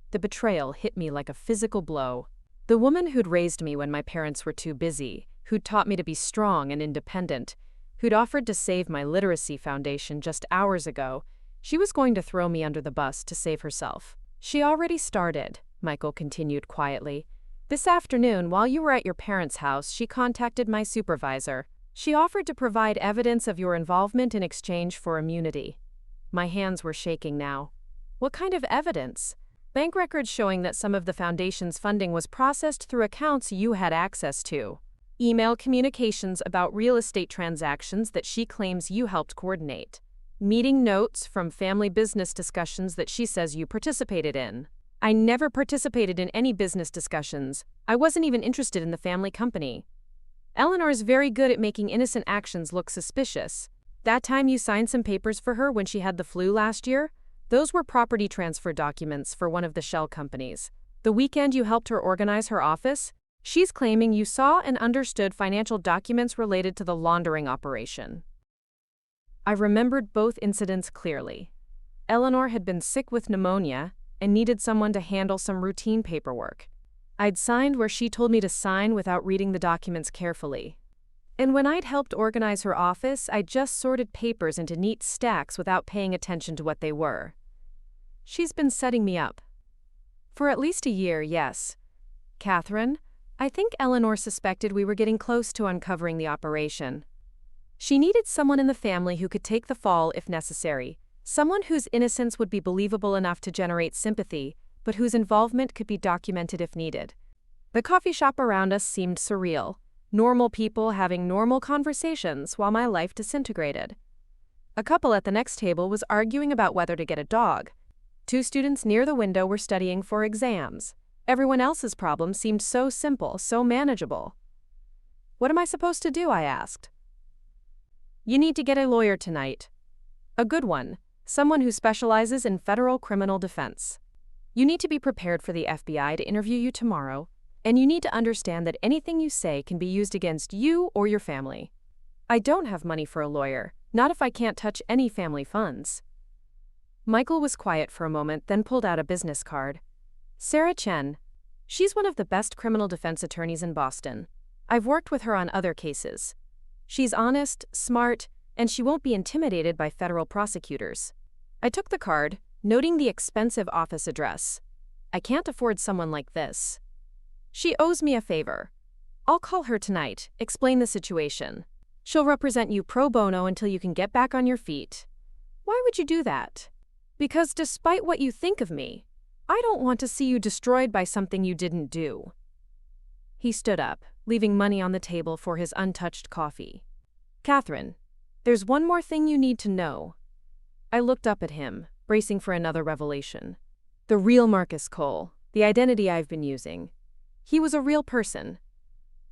The betrayal hit me like a physical blow. The woman who'd raised me when my parents were too busy, who'd taught me to be strong and independent, who'd offered to save my literacy foundation just hours ago, she was going to throw me under the bus to save herself. She already started, Michael continued quietly. This afternoon, while you were at your parents' house, she contacted my supervisor. She offered to provide evidence of your involvement in exchange for immunity. My hands were shaking now. What kind of evidence? Bank records showing that some of the foundation's funding was processed through accounts you had access to. email communications about real estate transactions that she claims you helped coordinate, meeting notes from family business discussions that she says you participated in. I never participated in any business discussions. I wasn't even interested in the family company. Eleanor is very good at making innocent actions look suspicious. That time you signed some papers for her when she had the flu last year? Those were property transfer documents for one of the shell companies. The weekend you helped her organize her office? She's claiming you saw and understood financial documents related to the laundering operation. I remembered both incidents clearly. Eleanor had been sick with pneumonia and needed someone to handle some routine paperwork. I'd signed where she told me to sign without reading the documents carefully. And when I'd helped organize her office, I just sorted papers into neat stacks without paying attention to what they were. She's been setting me up. For at least a year, yes. Catherine, I think Eleanor suspected we were getting close to uncovering the operation. She needed someone in the family who could take the fall if necessary, someone whose innocence would be believable enough to generate sympathy, but whose involvement could be documented if needed. The coffee shop around us seemed surreal, normal people having normal conversations while my life disintegrated. A couple at the next table was arguing about whether to get a dog. 2 students near the window were studying for exams. Everyone else's problem seemed so simple, so manageable. What am I supposed to do? I asked. You need to get a lawyer tonight. A good one, someone who specializes in federal criminal defense. You need to be prepared for the FBI to interview you tomorrow, and you need to understand that anything you say can be used against you or your family. I don't have money for a lawyer, not if I can't touch any family funds. Michael was quiet for a moment, then pulled out a business card. Sarah Chen. She's one of the best criminal defense attorneys in Boston. I've worked with her on other cases. She's honest, smart, and she won't be intimidated by federal prosecutors. I took the card, noting the expensive office address. I can't afford someone like this. She owes me a favor. I'll call her tonight, explain the situation. She'll represent you pro bono until you can get back on your feet. Why would you do that? Because despite what you think of me, I don't want to see you destroyed by something you didn't do. He stood up, leaving money on the table for his untouched coffee. Catherine, there's one more thing you need to know. I looked up at him, bracing for another revelation. The real Marcus Cole, the identity I've been using. He was a real person.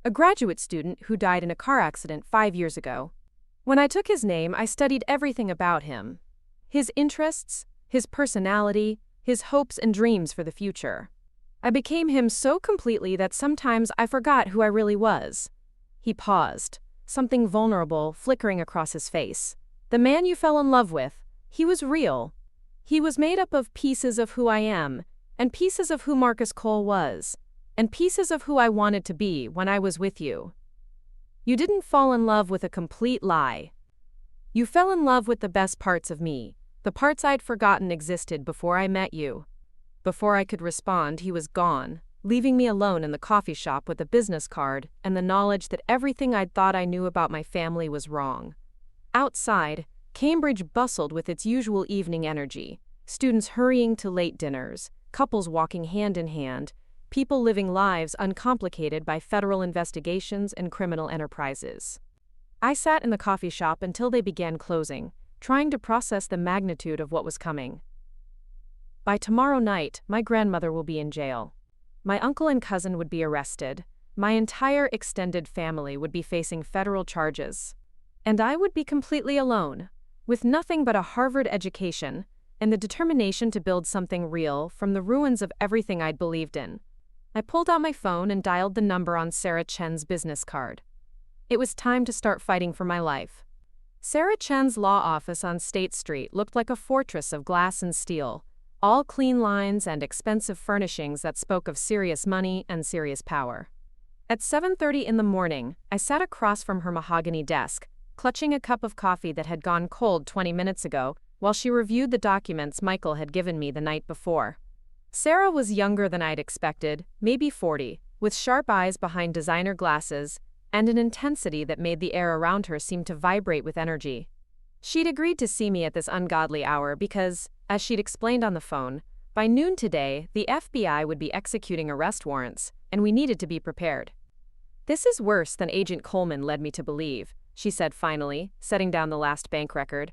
A graduate student who died in a car accident 5 years ago. When I took his name, I studied everything about him. His interests, his personality, his hopes and dreams for the future. I became him so completely that sometimes I forgot who I really was. He paused, something vulnerable flickering across his face. The man you fell in love with, he was real. He was made up of pieces of who I am, and pieces of who Marcus Cole was, and pieces of who I wanted to be when I was with you. You didn't fall in love with a complete lie. You fell in love with the best parts of me, the parts I'd forgotten existed before I met you. Before I could respond, he was gone, leaving me alone in the coffee shop with a business card and the knowledge that everything I'd thought I knew about my family was wrong. Outside, Cambridge bustled with its usual evening energy, students hurrying to late dinners, couples walking hand in hand, people living lives uncomplicated by federal investigations and criminal enterprises. I sat in the coffee shop until they began closing, trying to process the magnitude of what was coming. By tomorrow night, my grandmother will be in jail. My uncle and cousin would be arrested. My entire extended family would be facing federal charges. And I would be completely alone, with nothing but a Harvard education and the determination to build something real from the ruins of everything I'd believed in. I pulled out my phone and dialed the number on Sarah Chen's business card. It was time to start fighting for my life. Sarah Chen's law office on State Street looked like a fortress of glass and steel, all clean lines and expensive furnishings that spoke of serious money and serious power. At 7:30 in the morning, I sat across from her mahogany desk, clutching a cup of coffee that had gone cold 20 minutes ago, while she reviewed the documents Michael had given me the night before. Sarah was younger than I'd expected, maybe 40, with sharp eyes behind designer glasses, and an intensity that made the air around her seem to vibrate with energy. She'd agreed to see me at this ungodly hour because, as she'd explained on the phone, by noon today, the FBI would be executing arrest warrants, and we needed to be prepared. This is worse than Agent Coleman led me to believe, she said finally, setting down the last bank record.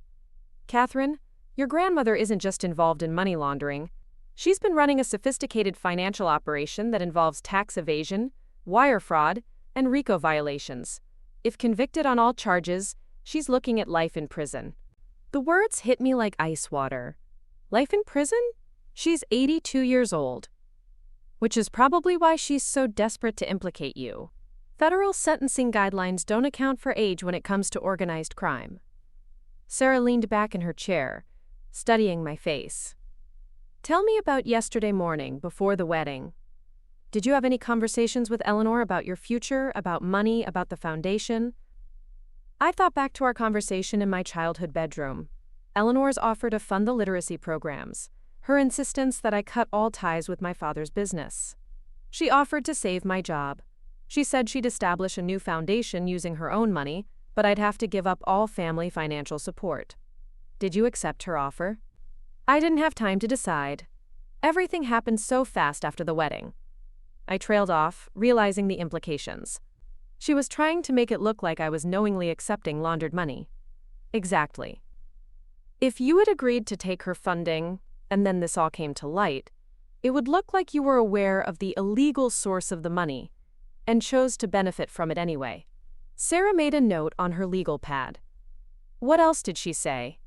Catherine, your grandmother isn't just involved in money laundering. She's been running a sophisticated financial operation that involves tax evasion, wire fraud, and RICO violations. If convicted on all charges, she's looking at life in prison. The words hit me like ice water. Life in prison? She's 82 years old. Which is probably why she's so desperate to implicate you. Federal sentencing guidelines don't account for age when it comes to organized crime. Sarah leaned back in her chair, studying my face. Tell me about yesterday morning before the wedding. Did you have any conversations with Eleanor about your future, about money, about the foundation? I thought back to our conversation in my childhood bedroom. Eleanor's offer to fund the literacy programs. Her insistence that I cut all ties with my father's business. She offered to save my job. She said she'd establish a new foundation using her own money, but I'd have to give up all family financial support. Did you accept her offer? I didn't have time to decide. Everything happened so fast after the wedding. I trailed off, realizing the implications. She was trying to make it look like I was knowingly accepting laundered money. Exactly. If you had agreed to take her funding, and then this all came to light, it would look like you were aware of the illegal source of the money and chose to benefit from it anyway. Sarah made a note on her legal pad. What else did she say?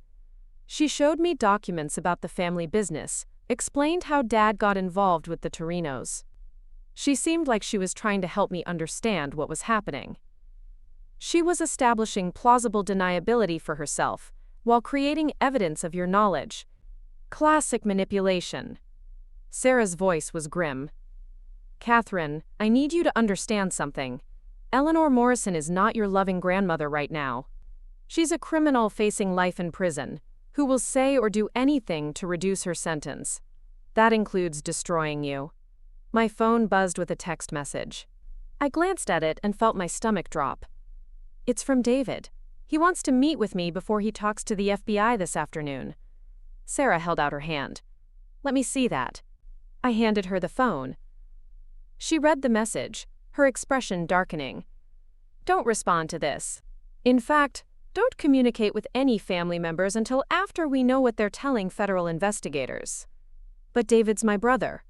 She showed me documents about the family business, explained how Dad got involved with the Torinos. She seemed like she was trying to help me understand what was happening. She was establishing plausible deniability for herself, while creating evidence of your knowledge. Classic manipulation. Sarah's voice was grim. Catherine, I need you to understand something. Eleanor Morrison is not your loving grandmother right now. She's a criminal facing life in prison, who will say or do anything to reduce her sentence. That includes destroying you. My phone buzzed with a text message. I glanced at it and felt my stomach drop. It's from David. He wants to meet with me before he talks to the FBI this afternoon. Sarah held out her hand. Let me see that. I handed her the phone. She read the message, her expression darkening. Don't respond to this. In fact, don't communicate with any family members until after we know what they're telling federal investigators. But David's my brother.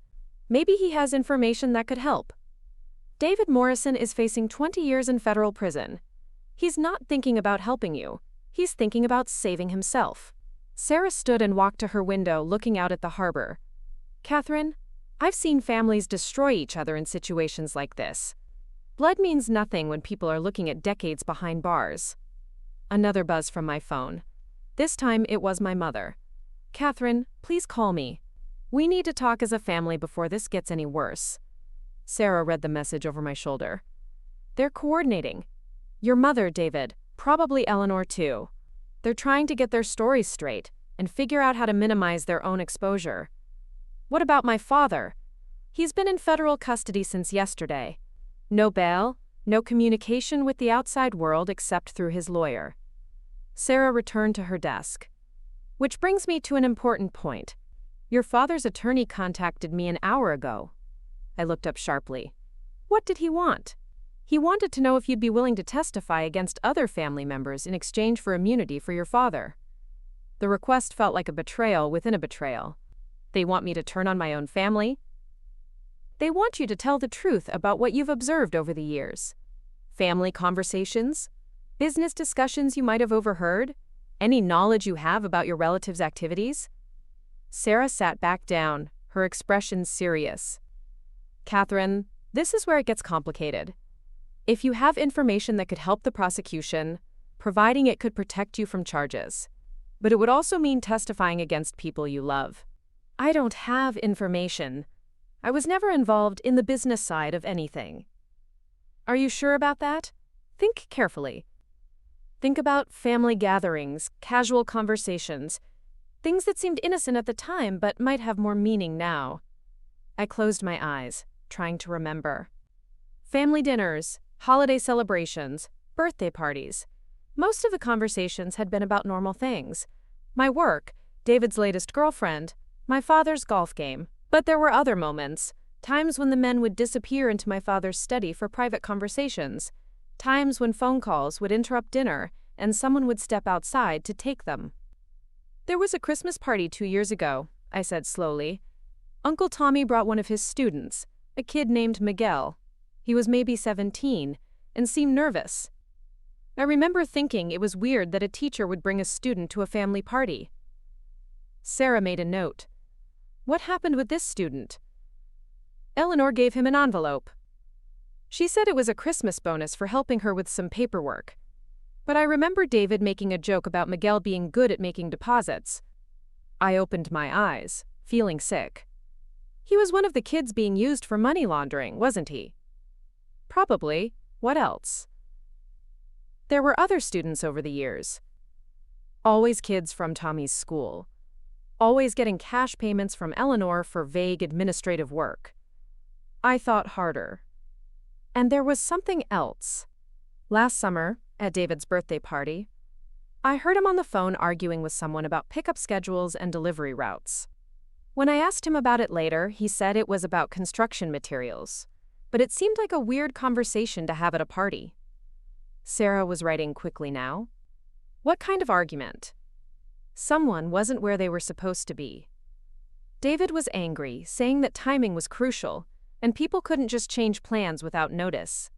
Maybe he has information that could help. David Morrison is facing 20 years in federal prison. He's not thinking about helping you. He's thinking about saving himself. Sarah stood and walked to her window, looking out at the harbor. Catherine, I've seen families destroy each other in situations like this. Blood means nothing when people are looking at decades behind bars. Another buzz from my phone. This time it was my mother. Catherine, please call me. We need to talk as a family before this gets any worse. Sarah read the message over my shoulder. They're coordinating. Your mother, David, probably Eleanor too. They're trying to get their stories straight and figure out how to minimize their own exposure. What about my father? He's been in federal custody since yesterday. No bail, no communication with the outside world except through his lawyer. Sarah returned to her desk. Which brings me to an important point. Your father's attorney contacted me an hour ago. I looked up sharply. What did he want? He wanted to know if you'd be willing to testify against other family members in exchange for immunity for your father. The request felt like a betrayal within a betrayal. They want me to turn on my own family? They want you to tell the truth about what you've observed over the years. Family conversations? Business discussions you might have overheard? Any knowledge you have about your relatives' activities? Sarah sat back down, her expression serious. Catherine, this is where it gets complicated. If you have information that could help the prosecution, providing it could protect you from charges. But it would also mean testifying against people you love. I don't have information. I was never involved in the business side of anything. Are you sure about that? Think carefully. Think about family gatherings, casual conversations, things that seemed innocent at the time but might have more meaning now. I closed my eyes, trying to remember. Family dinners, holiday celebrations, birthday parties. Most of the conversations had been about normal things. My work, David's latest girlfriend, my father's golf game. But there were other moments, Times when the men would disappear into my father's study for private conversations. Times when phone calls would interrupt dinner and someone would step outside to take them. There was a Christmas party 2 years ago, I said slowly. Uncle Tommy brought one of his students, a kid named Miguel. He was maybe 17 and seemed nervous. I remember thinking it was weird that a teacher would bring a student to a family party. Sarah made a note. What happened with this student? Eleanor gave him an envelope. She said it was a Christmas bonus for helping her with some paperwork. But I remember David making a joke about Miguel being good at making deposits. I opened my eyes, feeling sick. He was one of the kids being used for money laundering, wasn't he? Probably. What else? There were other students over the years. Always kids from Tommy's school. Always getting cash payments from Eleanor for vague administrative work. I thought harder. And there was something else. Last summer, at David's birthday party, I heard him on the phone arguing with someone about pickup schedules and delivery routes. When I asked him about it later, he said it was about construction materials. But it seemed like a weird conversation to have at a party. Sarah was writing quickly now. What kind of argument? Someone wasn't where they were supposed to be. David was angry, saying that timing was crucial, and people couldn't just change plans without notice.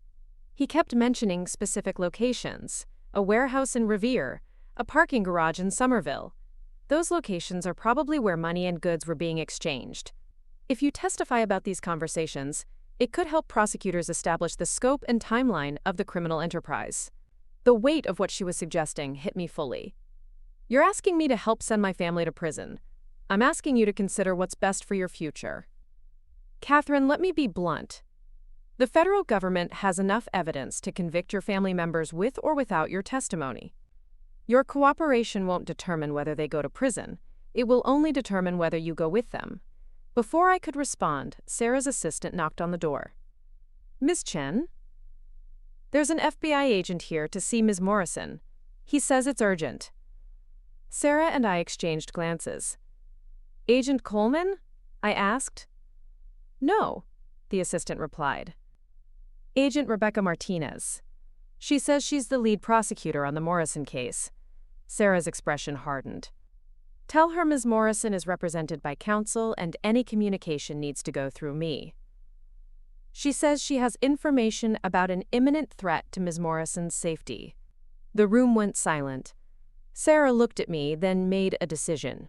He kept mentioning specific locations, a warehouse in Revere, a parking garage in Somerville. Those locations are probably where money and goods were being exchanged. If you testify about these conversations, it could help prosecutors establish the scope and timeline of the criminal enterprise. The weight of what she was suggesting hit me fully. You're asking me to help send my family to prison. I'm asking you to consider what's best for your future. Catherine, let me be blunt. The federal government has enough evidence to convict your family members with or without your testimony. Your cooperation won't determine whether they go to prison. It will only determine whether you go with them. Before I could respond, Sarah's assistant knocked on the door. Miss Chen? There's an FBI agent here to see Ms. Morrison. He says it's urgent. Sarah and I exchanged glances. Agent Coleman? I asked. No, the assistant replied. Agent Rebecca Martinez. She says she's the lead prosecutor on the Morrison case. Sarah's expression hardened. Tell her Ms. Morrison is represented by counsel and any communication needs to go through me. She says she has information about an imminent threat to Ms. Morrison's safety. The room went silent. Sarah looked at me, then made a decision.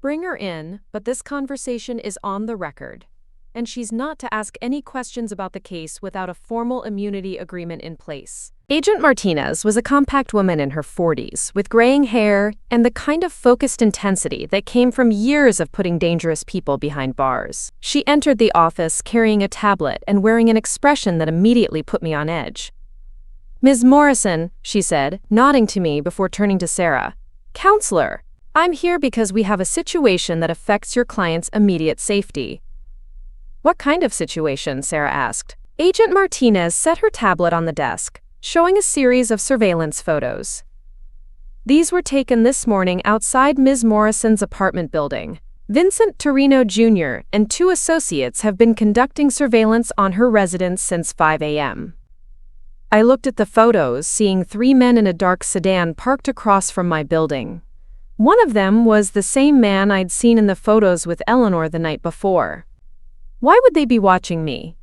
Bring her in, but this conversation is on the record, and she's not to ask any questions about the case without a formal immunity agreement in place. Agent Martinez was a compact woman in her 40s, with graying hair and the kind of focused intensity that came from years of putting dangerous people behind bars. She entered the office carrying a tablet and wearing an expression that immediately put me on edge. Ms. Morrison, she said, nodding to me before turning to Sarah. Counselor, I'm here because we have a situation that affects your client's immediate safety. What kind of situation? Sarah asked. Agent Martinez set her tablet on the desk, showing a series of surveillance photos. These were taken this morning outside Ms. Morrison's apartment building. Vincent Torino Jr. and 2 associates have been conducting surveillance on her residence since 5 a.m. I looked at the photos, seeing 3 men in a dark sedan parked across from my building. One of them was the same man I'd seen in the photos with Eleanor the night before. Why would they be watching me?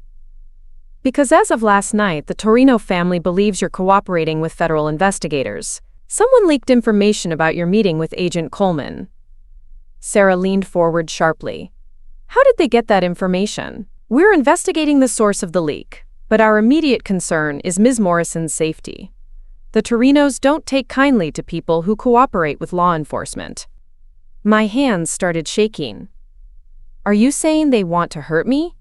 Because as of last night, the Torino family believes you're cooperating with federal investigators. Someone leaked information about your meeting with Agent Coleman. Sarah leaned forward sharply. How did they get that information? We're investigating the source of the leak, but our immediate concern is Ms. Morrison's safety. The Torinos don't take kindly to people who cooperate with law enforcement. My hands started shaking. Are you saying they want to hurt me?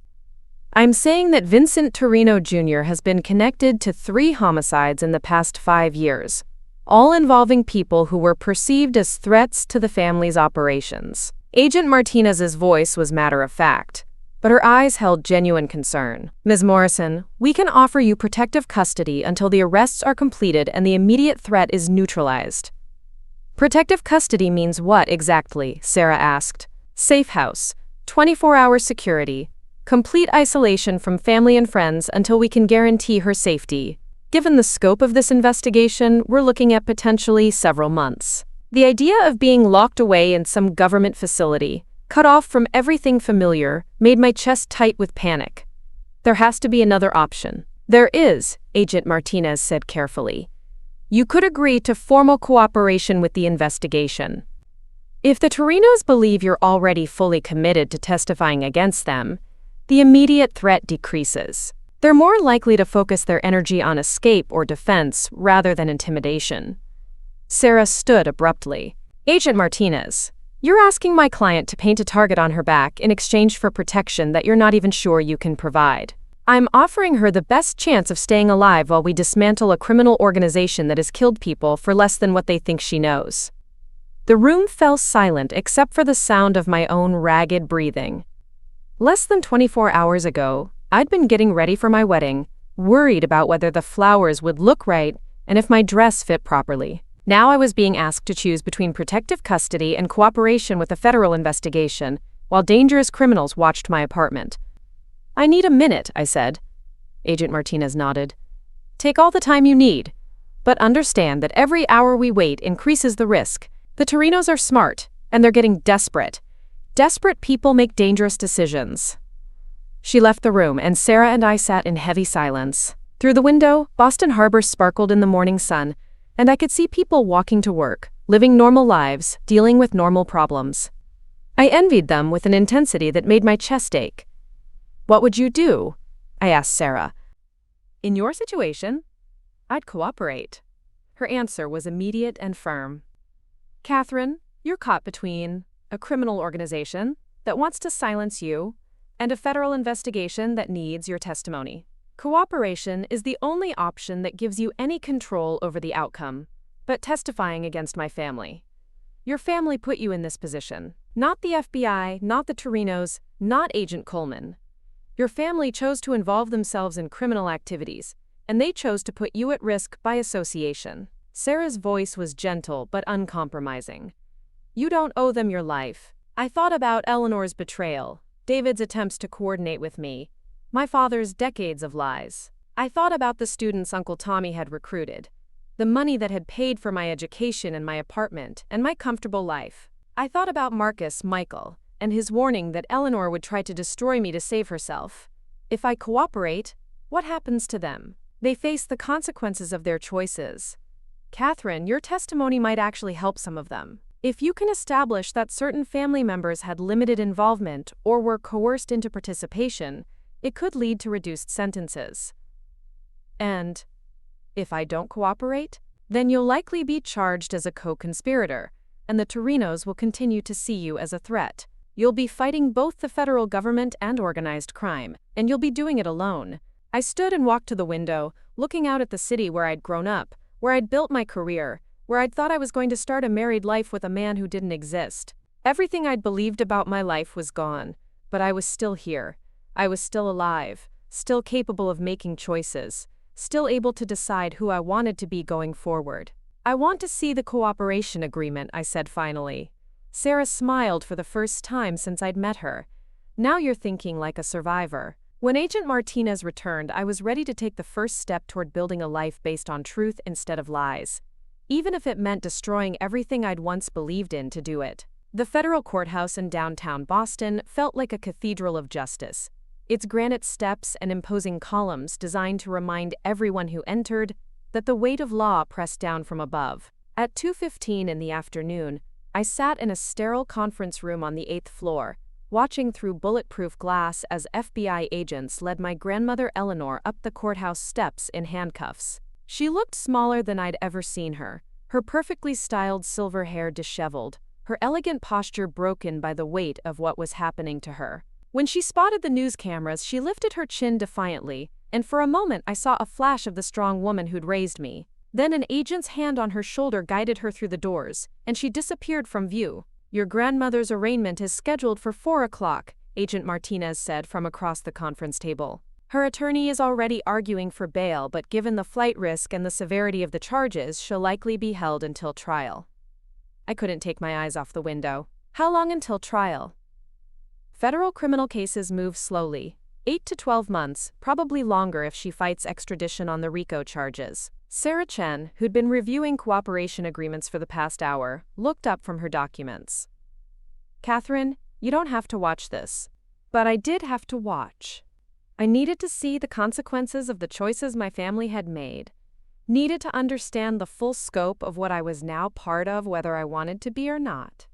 I'm saying that Vincent Torino Jr. has been connected to 3 homicides in the past 5 years, all involving people who were perceived as threats to the family's operations. Agent Martinez's voice was matter-of-fact, but her eyes held genuine concern. Ms. Morrison, we can offer you protective custody until the arrests are completed and the immediate threat is neutralized. Protective custody means what exactly? Sarah asked. Safe house, 24-hour security, Complete isolation from family and friends until we can guarantee her safety. Given the scope of this investigation, we're looking at potentially several months. The idea of being locked away in some government facility, cut off from everything familiar, made my chest tight with panic. There has to be another option. There is, Agent Martinez said carefully. You could agree to formal cooperation with the investigation. If the Torinos believe you're already fully committed to testifying against them, the immediate threat decreases. They're more likely to focus their energy on escape or defense rather than intimidation. Sarah stood abruptly. Agent Martinez, you're asking my client to paint a target on her back in exchange for protection that you're not even sure you can provide. I'm offering her the best chance of staying alive while we dismantle a criminal organization that has killed people for less than what they think she knows. The room fell silent except for the sound of my own ragged breathing. Less than 24 hours ago, I'd been getting ready for my wedding, worried about whether the flowers would look right and if my dress fit properly. Now I was being asked to choose between protective custody and cooperation with a federal investigation, while dangerous criminals watched my apartment. I need a minute, I said. Agent Martinez nodded. Take all the time you need, but understand that every hour we wait increases the risk. The Torinos are smart, and they're getting desperate. Desperate people make dangerous decisions. She left the room, and Sarah and I sat in heavy silence. Through the window, Boston Harbor sparkled in the morning sun, and I could see people walking to work, living normal lives, dealing with normal problems. I envied them with an intensity that made my chest ache. What would you do? I asked Sarah. In your situation, I'd cooperate. Her answer was immediate and firm. Catherine, you're caught between a criminal organization that wants to silence you and a federal investigation that needs your testimony. Cooperation is the only option that gives you any control over the outcome, but testifying against my family. Your family put you in this position. Not the FBI, not the Torinos, not Agent Coleman. Your family chose to involve themselves in criminal activities, and they chose to put you at risk by association. Sarah's voice was gentle but uncompromising. You don't owe them your life. I thought about Eleanor's betrayal, David's attempts to coordinate with me, my father's decades of lies. I thought about the students Uncle Tommy had recruited, the money that had paid for my education and my apartment and my comfortable life. I thought about Marcus Michael and his warning that Eleanor would try to destroy me to save herself. If I cooperate, what happens to them? They face the consequences of their choices. Catherine, your testimony might actually help some of them. If you can establish that certain family members had limited involvement or were coerced into participation, it could lead to reduced sentences. And if I don't cooperate, then you'll likely be charged as a co-conspirator, and the Torinos will continue to see you as a threat. You'll be fighting both the federal government and organized crime, and you'll be doing it alone. I stood and walked to the window, looking out at the city where I'd grown up, where I'd built my career, where I'd thought I was going to start a married life with a man who didn't exist. Everything I'd believed about my life was gone, but I was still here. I was still alive, still capable of making choices, still able to decide who I wanted to be going forward. I want to see the cooperation agreement, I said finally. Sarah smiled for the first time since I'd met her. Now you're thinking like a survivor. When Agent Martinez returned, I was ready to take the first step toward building a life based on truth instead of lies, even if it meant destroying everything I'd once believed in to do it. The federal courthouse in downtown Boston felt like a cathedral of justice, its granite steps and imposing columns designed to remind everyone who entered that the weight of law pressed down from above. At 2:15 in the afternoon, I sat in a sterile conference room on the 8th floor, watching through bulletproof glass as FBI agents led my grandmother Eleanor up the courthouse steps in handcuffs. She looked smaller than I'd ever seen her, her perfectly styled silver hair disheveled, her elegant posture broken by the weight of what was happening to her. When she spotted the news cameras, she lifted her chin defiantly, and for a moment I saw a flash of the strong woman who'd raised me. Then an agent's hand on her shoulder guided her through the doors, and she disappeared from view. Your grandmother's arraignment is scheduled for 4 o'clock, Agent Martinez said from across the conference table. Her attorney is already arguing for bail, but given the flight risk and the severity of the charges, she'll likely be held until trial. I couldn't take my eyes off the window. How long until trial? Federal criminal cases move slowly, 8 to 12 months, probably longer if she fights extradition on the RICO charges. Sarah Chen, who'd been reviewing cooperation agreements for the past hour, looked up from her documents. "Catherine, you don't have to watch this." But I did have to watch. I needed to see the consequences of the choices my family had made. Needed to understand the full scope of what I was now part of, whether I wanted to be or not.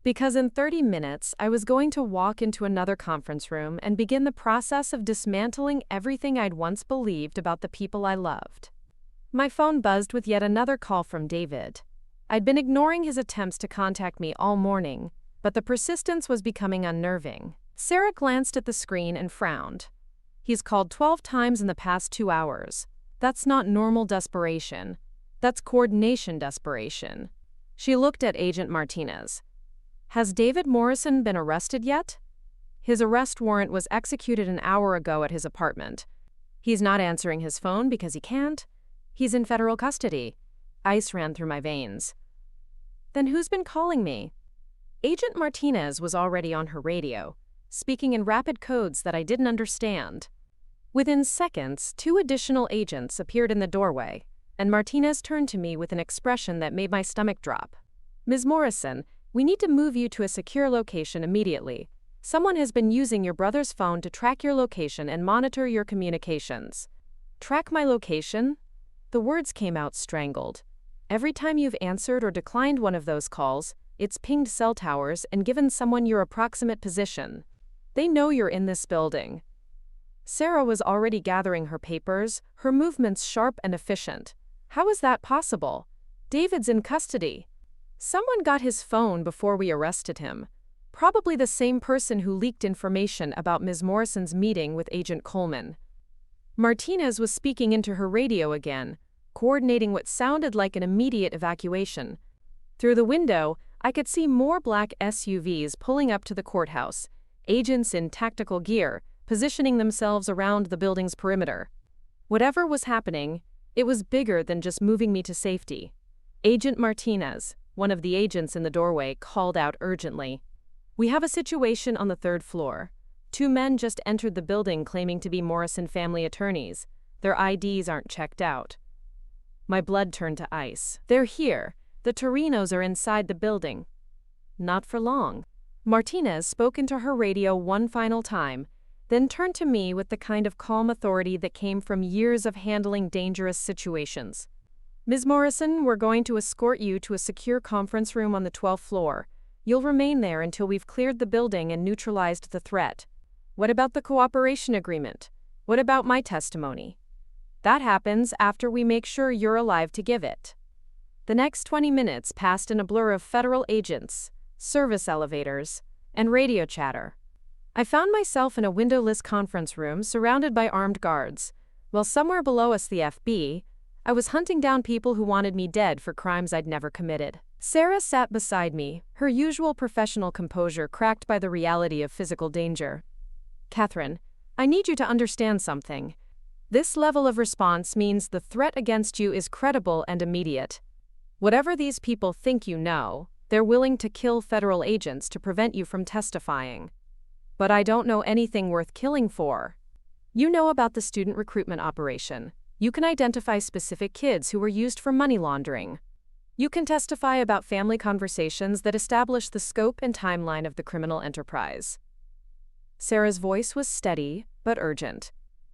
Because in 30 minutes, I was going to walk into another conference room and begin the process of dismantling everything I'd once believed about the people I loved. My phone buzzed with yet another call from David. I'd been ignoring his attempts to contact me all morning, but the persistence was becoming unnerving. Sarah glanced at the screen and frowned. "He's called 12 times in the past 2 hours. That's not normal desperation. That's coordination desperation." She looked at Agent Martinez. "Has David Morrison been arrested yet?" "His arrest warrant was executed an hour ago at his apartment. He's not answering his phone because he can't. He's in federal custody." Ice ran through my veins. "Then who's been calling me?" Agent Martinez was already on her radio, speaking in rapid codes that I didn't understand. Within seconds, 2 additional agents appeared in the doorway, and Martinez turned to me with an expression that made my stomach drop. "Ms. Morrison, we need to move you to a secure location immediately. Someone has been using your brother's phone to track your location and monitor your communications." "Track my location?" The words came out strangled. "Every time you've answered or declined one of those calls, it's pinged cell towers and given someone your approximate position. They know you're in this building." Sarah was already gathering her papers, her movements sharp and efficient. "How is that possible? David's in custody. Someone got his phone before we arrested him. Probably the same person who leaked information about Ms. Morrison's meeting with Agent Coleman." Martinez was speaking into her radio again, coordinating what sounded like an immediate evacuation. Through the window, I could see more black SUVs pulling up to the courthouse, agents in tactical gear, positioning themselves around the building's perimeter. Whatever was happening, it was bigger than just moving me to safety. Agent Martinez, one of the agents in the doorway, called out urgently. "We have a situation on the 3rd floor. 2 men just entered the building claiming to be Morrison family attorneys. Their IDs aren't checked out." My blood turned to ice. "They're here. The Torinos are inside the building." "Not for long." Martinez spoke into her radio one final time, then turned to me with the kind of calm authority that came from years of handling dangerous situations. "Ms. Morrison, we're going to escort you to a secure conference room on the 12th floor. You'll remain there until we've cleared the building and neutralized the threat." "What about the cooperation agreement? What about my testimony?" "That happens after we make sure you're alive to give it." The next 20 minutes passed in a blur of federal agents, service elevators, and radio chatter. I found myself in a windowless conference room surrounded by armed guards, while somewhere below us, the FB, I was hunting down people who wanted me dead for crimes I'd never committed. Sarah sat beside me, her usual professional composure cracked by the reality of physical danger. "Catherine, I need you to understand something. This level of response means the threat against you is credible and immediate. Whatever these people think you know, they're willing to kill federal agents to prevent you from testifying. But I don't know anything worth killing for. You know about the student recruitment operation. You can identify specific kids who were used for money laundering. You can testify about family conversations that establish the scope and timeline of the criminal enterprise." Sarah's voice was steady, but urgent.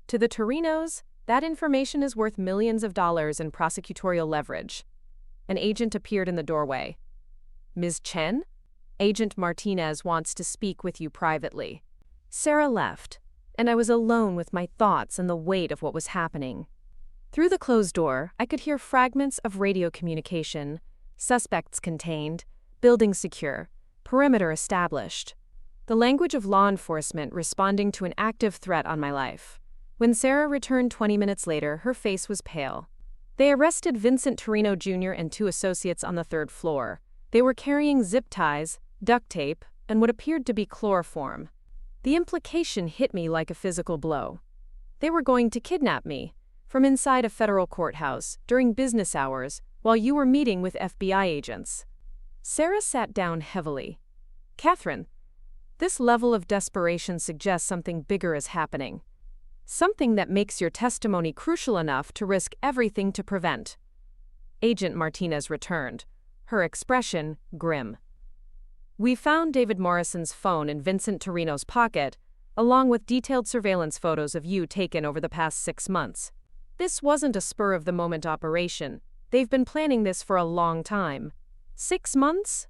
"To the Torinos, that information is worth millions of dollars in prosecutorial leverage." An agent appeared in the doorway. "Ms. Chen? Agent Martinez wants to speak with you privately." Sarah left, and I was alone with my thoughts and the weight of what was happening. Through the closed door, I could hear fragments of radio communication: suspects contained, building secure, perimeter established. The language of law enforcement responding to an active threat on my life. When Sarah returned 20 minutes later, her face was pale. "They arrested Vincent Torino Jr. and 2 associates on the 3rd floor. They were carrying zip ties, duct tape, and what appeared to be chloroform." The implication hit me like a physical blow. They were going to kidnap me, from inside a federal courthouse, during business hours, while you were meeting with FBI agents. Sarah sat down heavily. "Catherine, This level of desperation suggests something bigger is happening. Something that makes your testimony crucial enough to risk everything to prevent. Agent Martinez returned, her expression grim. We found David Morrison's phone in Vincent Torino's pocket, along with detailed surveillance photos of you taken over the past 6 months. This wasn't a spur-of-the-moment operation. They've been planning this for a long time. 6 months?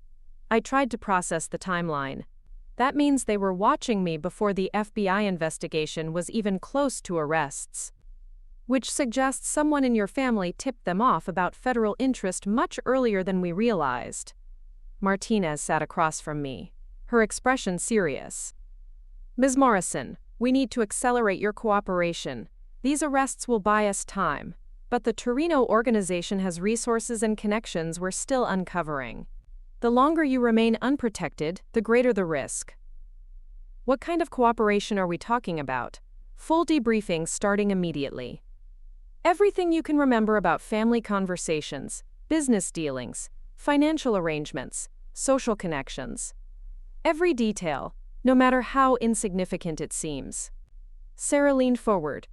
I tried to process the timeline. That means they were watching me before the FBI investigation was even close to arrests. Which suggests someone in your family tipped them off about federal interest much earlier than we realized. Martinez sat across from me, her expression serious. Ms. Morrison, we need to accelerate your cooperation. These arrests will buy us time, but the Torino organization has resources and connections we're still uncovering. The longer you remain unprotected, the greater the risk. What kind of cooperation are we talking about? Full debriefing starting immediately. Everything you can remember about family conversations, business dealings, financial arrangements, social connections. Every detail, no matter how insignificant it seems. Sarah leaned forward.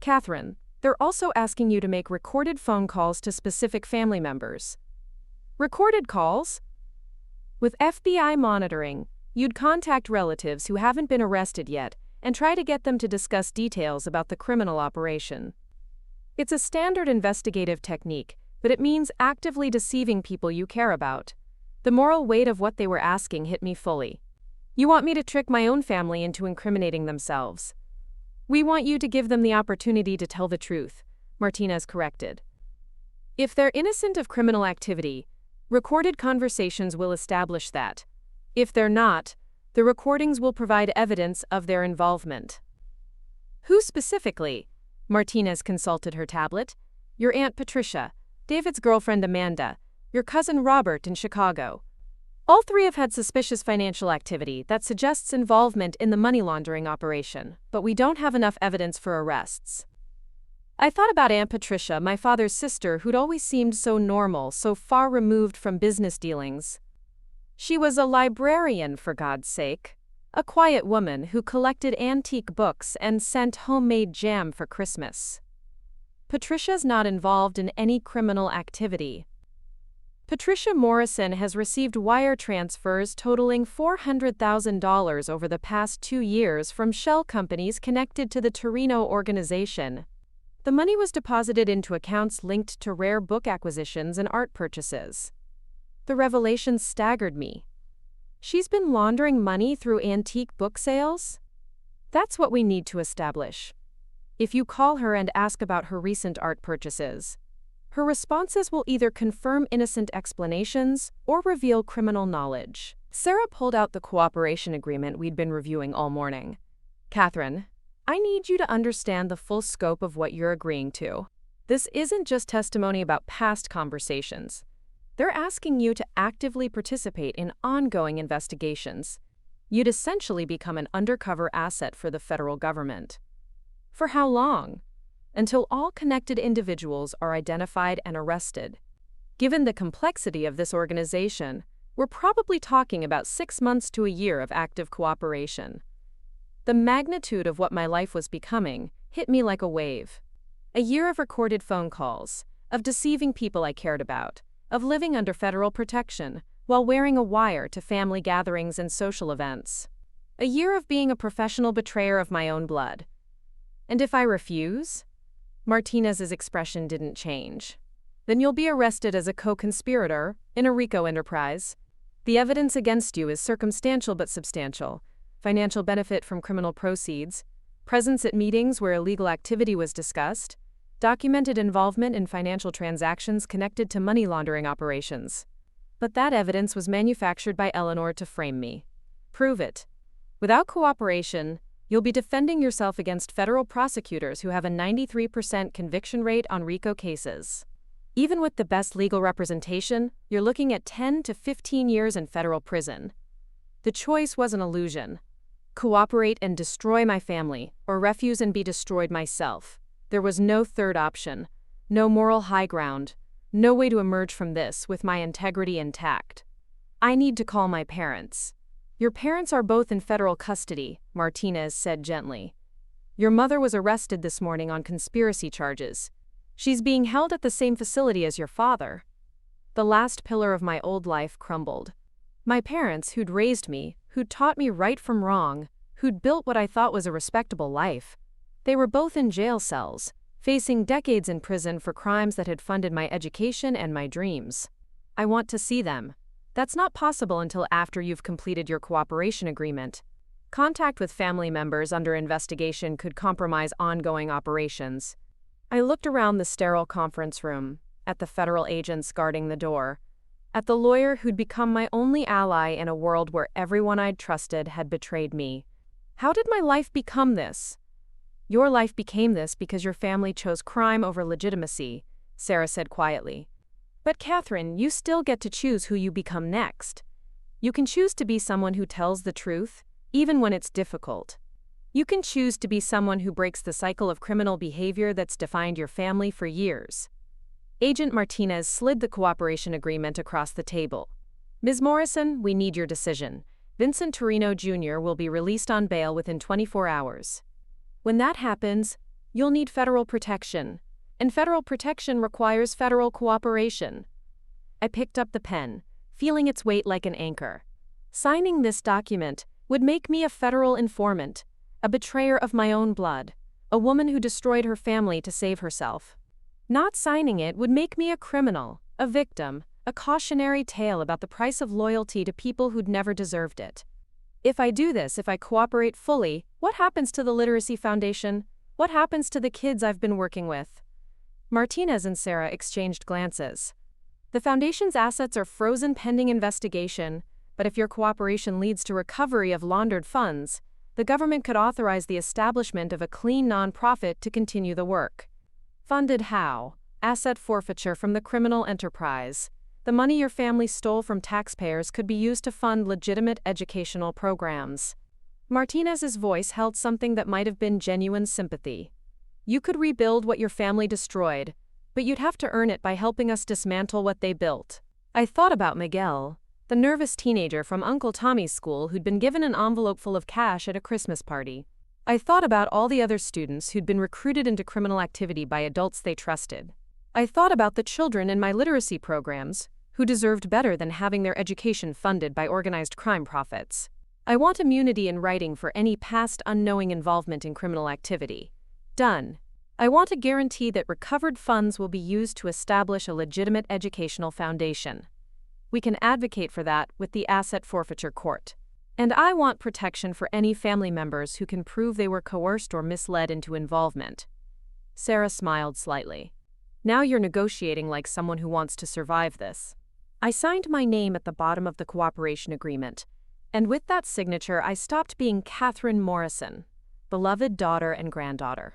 Catherine, they're also asking you to make recorded phone calls to specific family members. Recorded calls? With FBI monitoring, you'd contact relatives who haven't been arrested yet and try to get them to discuss details about the criminal operation. It's a standard investigative technique, but it means actively deceiving people you care about. The moral weight of what they were asking hit me fully. You want me to trick my own family into incriminating themselves. We want you to give them the opportunity to tell the truth, Martinez corrected. If they're innocent of criminal activity, recorded conversations will establish that. If they're not, the recordings will provide evidence of their involvement. Who specifically? Martinez consulted her tablet. Your Aunt Patricia, David's girlfriend Amanda, your cousin Robert in Chicago. All 3 have had suspicious financial activity that suggests involvement in the money laundering operation, but we don't have enough evidence for arrests. I thought about Aunt Patricia, my father's sister, who'd always seemed so normal, so far removed from business dealings. She was a librarian, for God's sake. A quiet woman who collected antique books and sent homemade jam for Christmas. Patricia's not involved in any criminal activity. Patricia Morrison has received wire transfers totaling $400,000 over the past 2 years from shell companies connected to the Torino organization. The money was deposited into accounts linked to rare book acquisitions and art purchases. The revelation staggered me. She's been laundering money through antique book sales? That's what we need to establish. If you call her and ask about her recent art purchases, her responses will either confirm innocent explanations or reveal criminal knowledge. Sarah pulled out the cooperation agreement we'd been reviewing all morning. Catherine, I need you to understand the full scope of what you're agreeing to. This isn't just testimony about past conversations. They're asking you to actively participate in ongoing investigations. You'd essentially become an undercover asset for the federal government. For how long? Until all connected individuals are identified and arrested. Given the complexity of this organization, we're probably talking about 6 months to a year of active cooperation. The magnitude of what my life was becoming hit me like a wave. A year of recorded phone calls, of deceiving people I cared about, of living under federal protection while wearing a wire to family gatherings and social events. A year of being a professional betrayer of my own blood. And if I refuse? Martinez's expression didn't change. Then you'll be arrested as a co-conspirator in a RICO enterprise. The evidence against you is circumstantial but substantial. Financial benefit from criminal proceeds, presence at meetings where illegal activity was discussed, documented involvement in financial transactions connected to money laundering operations. But that evidence was manufactured by Eleanor to frame me. Prove it. Without cooperation, you'll be defending yourself against federal prosecutors who have a 93% conviction rate on RICO cases. Even with the best legal representation, you're looking at 10 to 15 years in federal prison. The choice was an illusion. Cooperate and destroy my family, or refuse and be destroyed myself. There was no third option, no moral high ground, no way to emerge from this with my integrity intact. I need to call my parents. Your parents are both in federal custody, Martinez said gently. Your mother was arrested this morning on conspiracy charges. She's being held at the same facility as your father. The last pillar of my old life crumbled. My parents, who'd raised me, who'd taught me right from wrong, who'd built what I thought was a respectable life, they were both in jail cells, facing decades in prison for crimes that had funded my education and my dreams. I want to see them. That's not possible until after you've completed your cooperation agreement. Contact with family members under investigation could compromise ongoing operations. I looked around the sterile conference room, at the federal agents guarding the door, at the lawyer who'd become my only ally in a world where everyone I'd trusted had betrayed me. How did my life become this? Your life became this because your family chose crime over legitimacy, Sarah said quietly. But Catherine, you still get to choose who you become next. You can choose to be someone who tells the truth, even when it's difficult. You can choose to be someone who breaks the cycle of criminal behavior that's defined your family for years. Agent Martinez slid the cooperation agreement across the table. Ms. Morrison, we need your decision. Vincent Torino Jr. will be released on bail within 24 hours. When that happens, you'll need federal protection, and federal protection requires federal cooperation. I picked up the pen, feeling its weight like an anchor. Signing this document would make me a federal informant, a betrayer of my own blood, a woman who destroyed her family to save herself. Not signing it would make me a criminal, a victim, a cautionary tale about the price of loyalty to people who'd never deserved it. If I do this, if I cooperate fully, what happens to the Literacy Foundation? What happens to the kids I've been working with? Martinez and Sarah exchanged glances. The foundation's assets are frozen pending investigation, but if your cooperation leads to recovery of laundered funds, the government could authorize the establishment of a clean nonprofit to continue the work. Funded how? Asset forfeiture from the criminal enterprise. The money your family stole from taxpayers could be used to fund legitimate educational programs. Martinez's voice held something that might have been genuine sympathy. You could rebuild what your family destroyed, but you'd have to earn it by helping us dismantle what they built. I thought about Miguel, the nervous teenager from Uncle Tommy's school who'd been given an envelope full of cash at a Christmas party. I thought about all the other students who'd been recruited into criminal activity by adults they trusted. I thought about the children in my literacy programs, who deserved better than having their education funded by organized crime profits. I want immunity in writing for any past unknowing involvement in criminal activity. Done. I want a guarantee that recovered funds will be used to establish a legitimate educational foundation. We can advocate for that with the asset forfeiture court. And I want protection for any family members who can prove they were coerced or misled into involvement. Sarah smiled slightly. Now you're negotiating like someone who wants to survive this. I signed my name at the bottom of the cooperation agreement, and with that signature I stopped being Catherine Morrison, beloved daughter and granddaughter.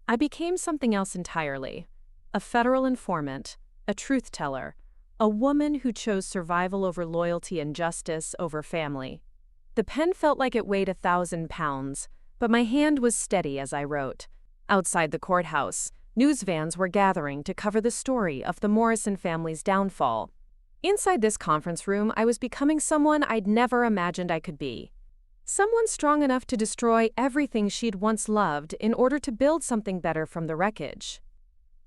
I became something else entirely, a federal informant, a truth teller, a woman who chose survival over loyalty and justice over family. The pen felt like it weighed 1,000 pounds, but my hand was steady as I wrote. Outside the courthouse, news vans were gathering to cover the story of the Morrison family's downfall. Inside this conference room, I was becoming someone I'd never imagined I could be. Someone strong enough to destroy everything she'd once loved in order to build something better from the wreckage.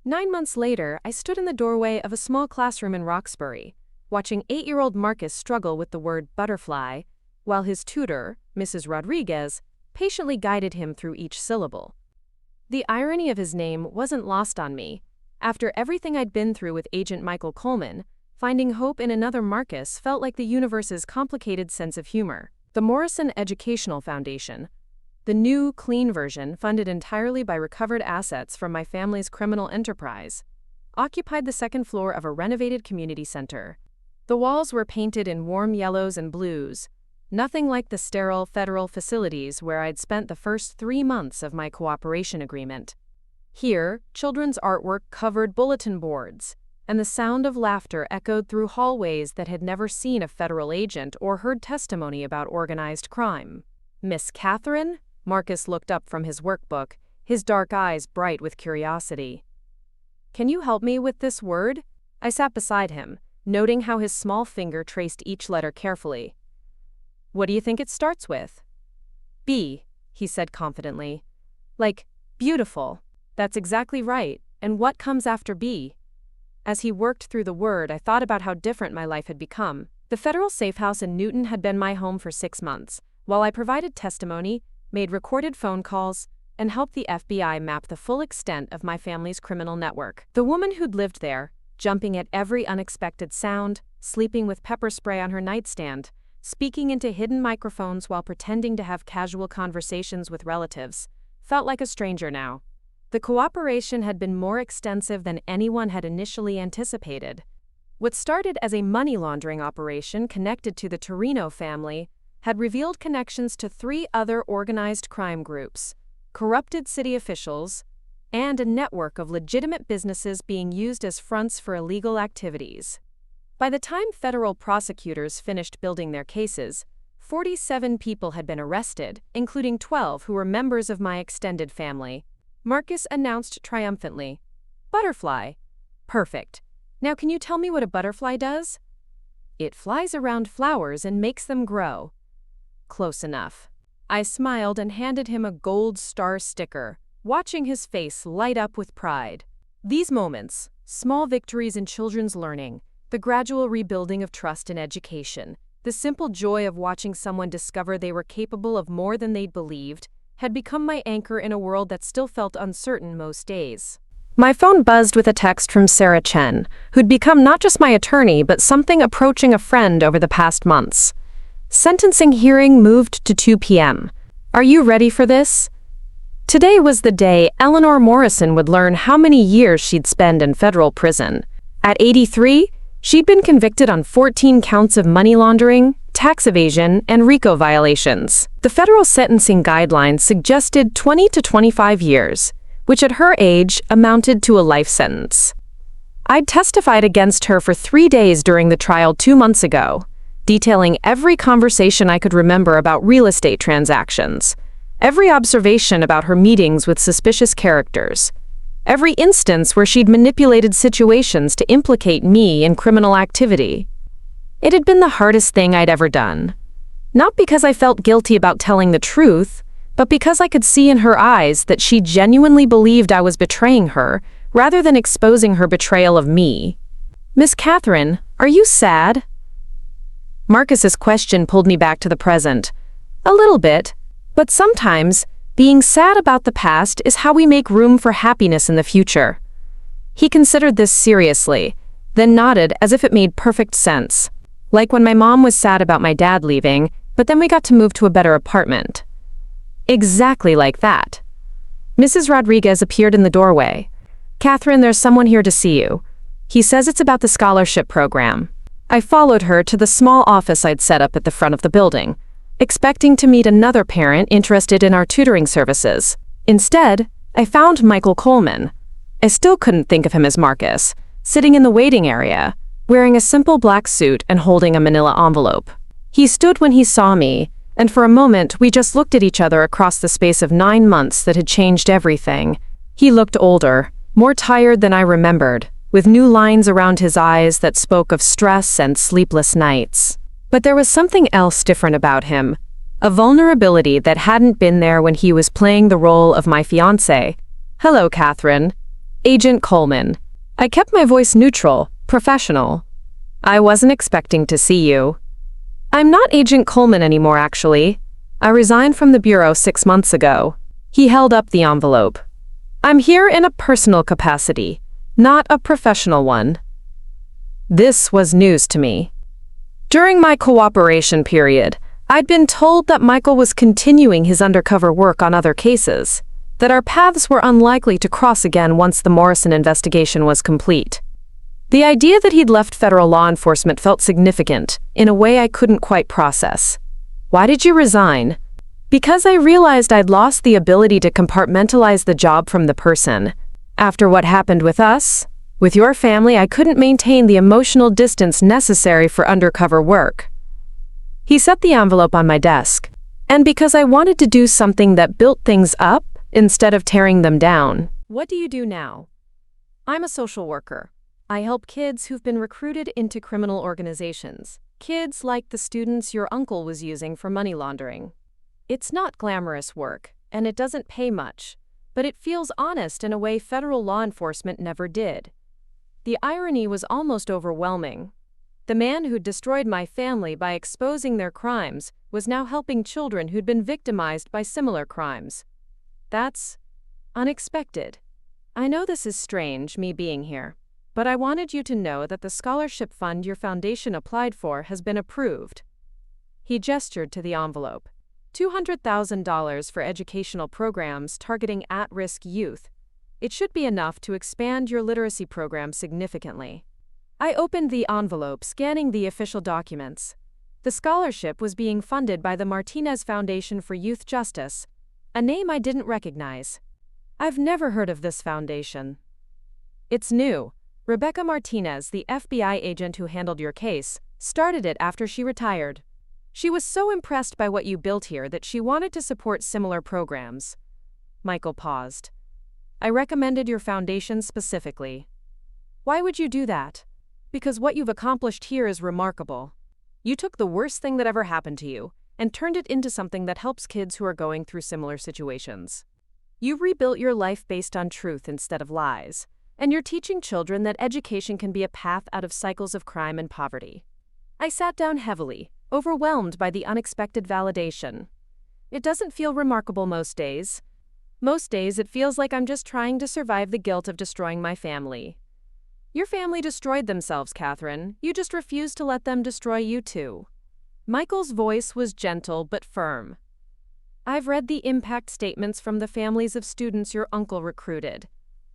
9 months later, I stood in the doorway of a small classroom in Roxbury, watching 8-year-old Marcus struggle with the word butterfly, while his tutor, Mrs. Rodriguez, patiently guided him through each syllable. The irony of his name wasn't lost on me. After everything I'd been through with Agent Michael Coleman, finding hope in another Marcus felt like the universe's complicated sense of humor. The Morrison Educational Foundation, the new, clean version funded entirely by recovered assets from my family's criminal enterprise, occupied the second floor of a renovated community center. The walls were painted in warm yellows and blues, nothing like the sterile federal facilities where I'd spent the first 3 months of my cooperation agreement. Here, children's artwork covered bulletin boards, and the sound of laughter echoed through hallways that had never seen a federal agent or heard testimony about organized crime. Miss Catherine? Marcus looked up from his workbook, his dark eyes bright with curiosity. Can you help me with this word? I sat beside him, noting how his small finger traced each letter carefully. What do you think it starts with? B, he said confidently. Like, beautiful. That's exactly right. And what comes after B? As he worked through the word, I thought about how different my life had become. The federal safe house in Newton had been my home for 6 months, while I provided testimony, made recorded phone calls, and helped the FBI map the full extent of my family's criminal network. The woman who'd lived there, jumping at every unexpected sound, sleeping with pepper spray on her nightstand, speaking into hidden microphones while pretending to have casual conversations with relatives, felt like a stranger now. The cooperation had been more extensive than anyone had initially anticipated. What started as a money laundering operation connected to the Torino family had revealed connections to 3 other organized crime groups, corrupted city officials, and a network of legitimate businesses being used as fronts for illegal activities. By the time federal prosecutors finished building their cases, 47 people had been arrested, including 12 who were members of my extended family. Marcus announced triumphantly, "Butterfly. Perfect. Now can you tell me what a butterfly does?" "It flies around flowers and makes them grow." Close enough. I smiled and handed him a gold star sticker, watching his face light up with pride. These moments, small victories in children's learning, the gradual rebuilding of trust in education, the simple joy of watching someone discover they were capable of more than they'd believed, had become my anchor in a world that still felt uncertain most days. My phone buzzed with a text from Sarah Chen, who'd become not just my attorney but something approaching a friend over the past months. Sentencing hearing moved to 2 p.m. Are you ready for this? Today was the day Eleanor Morrison would learn how many years she'd spend in federal prison. At 83, she'd been convicted on 14 counts of money laundering, tax evasion, and RICO violations. The federal sentencing guidelines suggested 20 to 25 years, which at her age amounted to a life sentence. I'd testified against her for 3 days during the trial 2 months ago, detailing every conversation I could remember about real estate transactions, every observation about her meetings with suspicious characters, every instance where she'd manipulated situations to implicate me in criminal activity. It had been the hardest thing I'd ever done. Not because I felt guilty about telling the truth, but because I could see in her eyes that she genuinely believed I was betraying her, rather than exposing her betrayal of me. "Miss Catherine, are you sad?" Marcus's question pulled me back to the present. A little bit, but sometimes, being sad about the past is how we make room for happiness in the future. He considered this seriously, then nodded as if it made perfect sense. Like when my mom was sad about my dad leaving, but then we got to move to a better apartment. Exactly like that. Mrs. Rodriguez appeared in the doorway. "Catherine, there's someone here to see you. He says it's about the scholarship program." I followed her to the small office I'd set up at the front of the building, expecting to meet another parent interested in our tutoring services. Instead, I found Michael Coleman. I still couldn't think of him as Marcus, sitting in the waiting area, wearing a simple black suit and holding a manila envelope. He stood when he saw me, and for a moment we just looked at each other across the space of 9 months that had changed everything. He looked older, more tired than I remembered, with new lines around his eyes that spoke of stress and sleepless nights. But there was something else different about him, a vulnerability that hadn't been there when he was playing the role of my fiancé. "Hello, Catherine. Agent Coleman." I kept my voice neutral, professional. "I wasn't expecting to see you." "I'm not Agent Coleman anymore, actually. I resigned from the bureau 6 months ago." He held up the envelope. "I'm here in a personal capacity, not a professional one." This was news to me. During my cooperation period, I'd been told that Michael was continuing his undercover work on other cases, that our paths were unlikely to cross again once the Morrison investigation was complete. The idea that he'd left federal law enforcement felt significant, in a way I couldn't quite process. "Why did you resign?" "Because I realized I'd lost the ability to compartmentalize the job from the person. After what happened with us, with your family, I couldn't maintain the emotional distance necessary for undercover work." He set the envelope on my desk. "And because I wanted to do something that built things up instead of tearing them down." "What do you do now?" "I'm a social worker. I help kids who've been recruited into criminal organizations. Kids like the students your uncle was using for money laundering. It's not glamorous work, and it doesn't pay much, but it feels honest in a way federal law enforcement never did. The irony was almost overwhelming. The man who'd destroyed my family by exposing their crimes was now helping children who'd been victimized by similar crimes. That's unexpected. I know this is strange, me being here, but I wanted you to know that the scholarship fund your foundation applied for has been approved. He gestured to the envelope. $200,000 for educational programs targeting at-risk youth. It should be enough to expand your literacy program significantly. I opened the envelope, scanning the official documents. The scholarship was being funded by the Martinez Foundation for Youth Justice, a name I didn't recognize. I've never heard of this foundation. It's new. Rebecca Martinez, the FBI agent who handled your case, started it after she retired. She was so impressed by what you built here that she wanted to support similar programs. Michael paused. I recommended your foundation specifically. Why would you do that? Because what you've accomplished here is remarkable. You took the worst thing that ever happened to you and turned it into something that helps kids who are going through similar situations. You rebuilt your life based on truth instead of lies, and you're teaching children that education can be a path out of cycles of crime and poverty. I sat down heavily, overwhelmed by the unexpected validation. It doesn't feel remarkable most days. Most days it feels like I'm just trying to survive the guilt of destroying my family. Your family destroyed themselves, Catherine. You just refused to let them destroy you too. Michael's voice was gentle but firm. I've read the impact statements from the families of students your uncle recruited.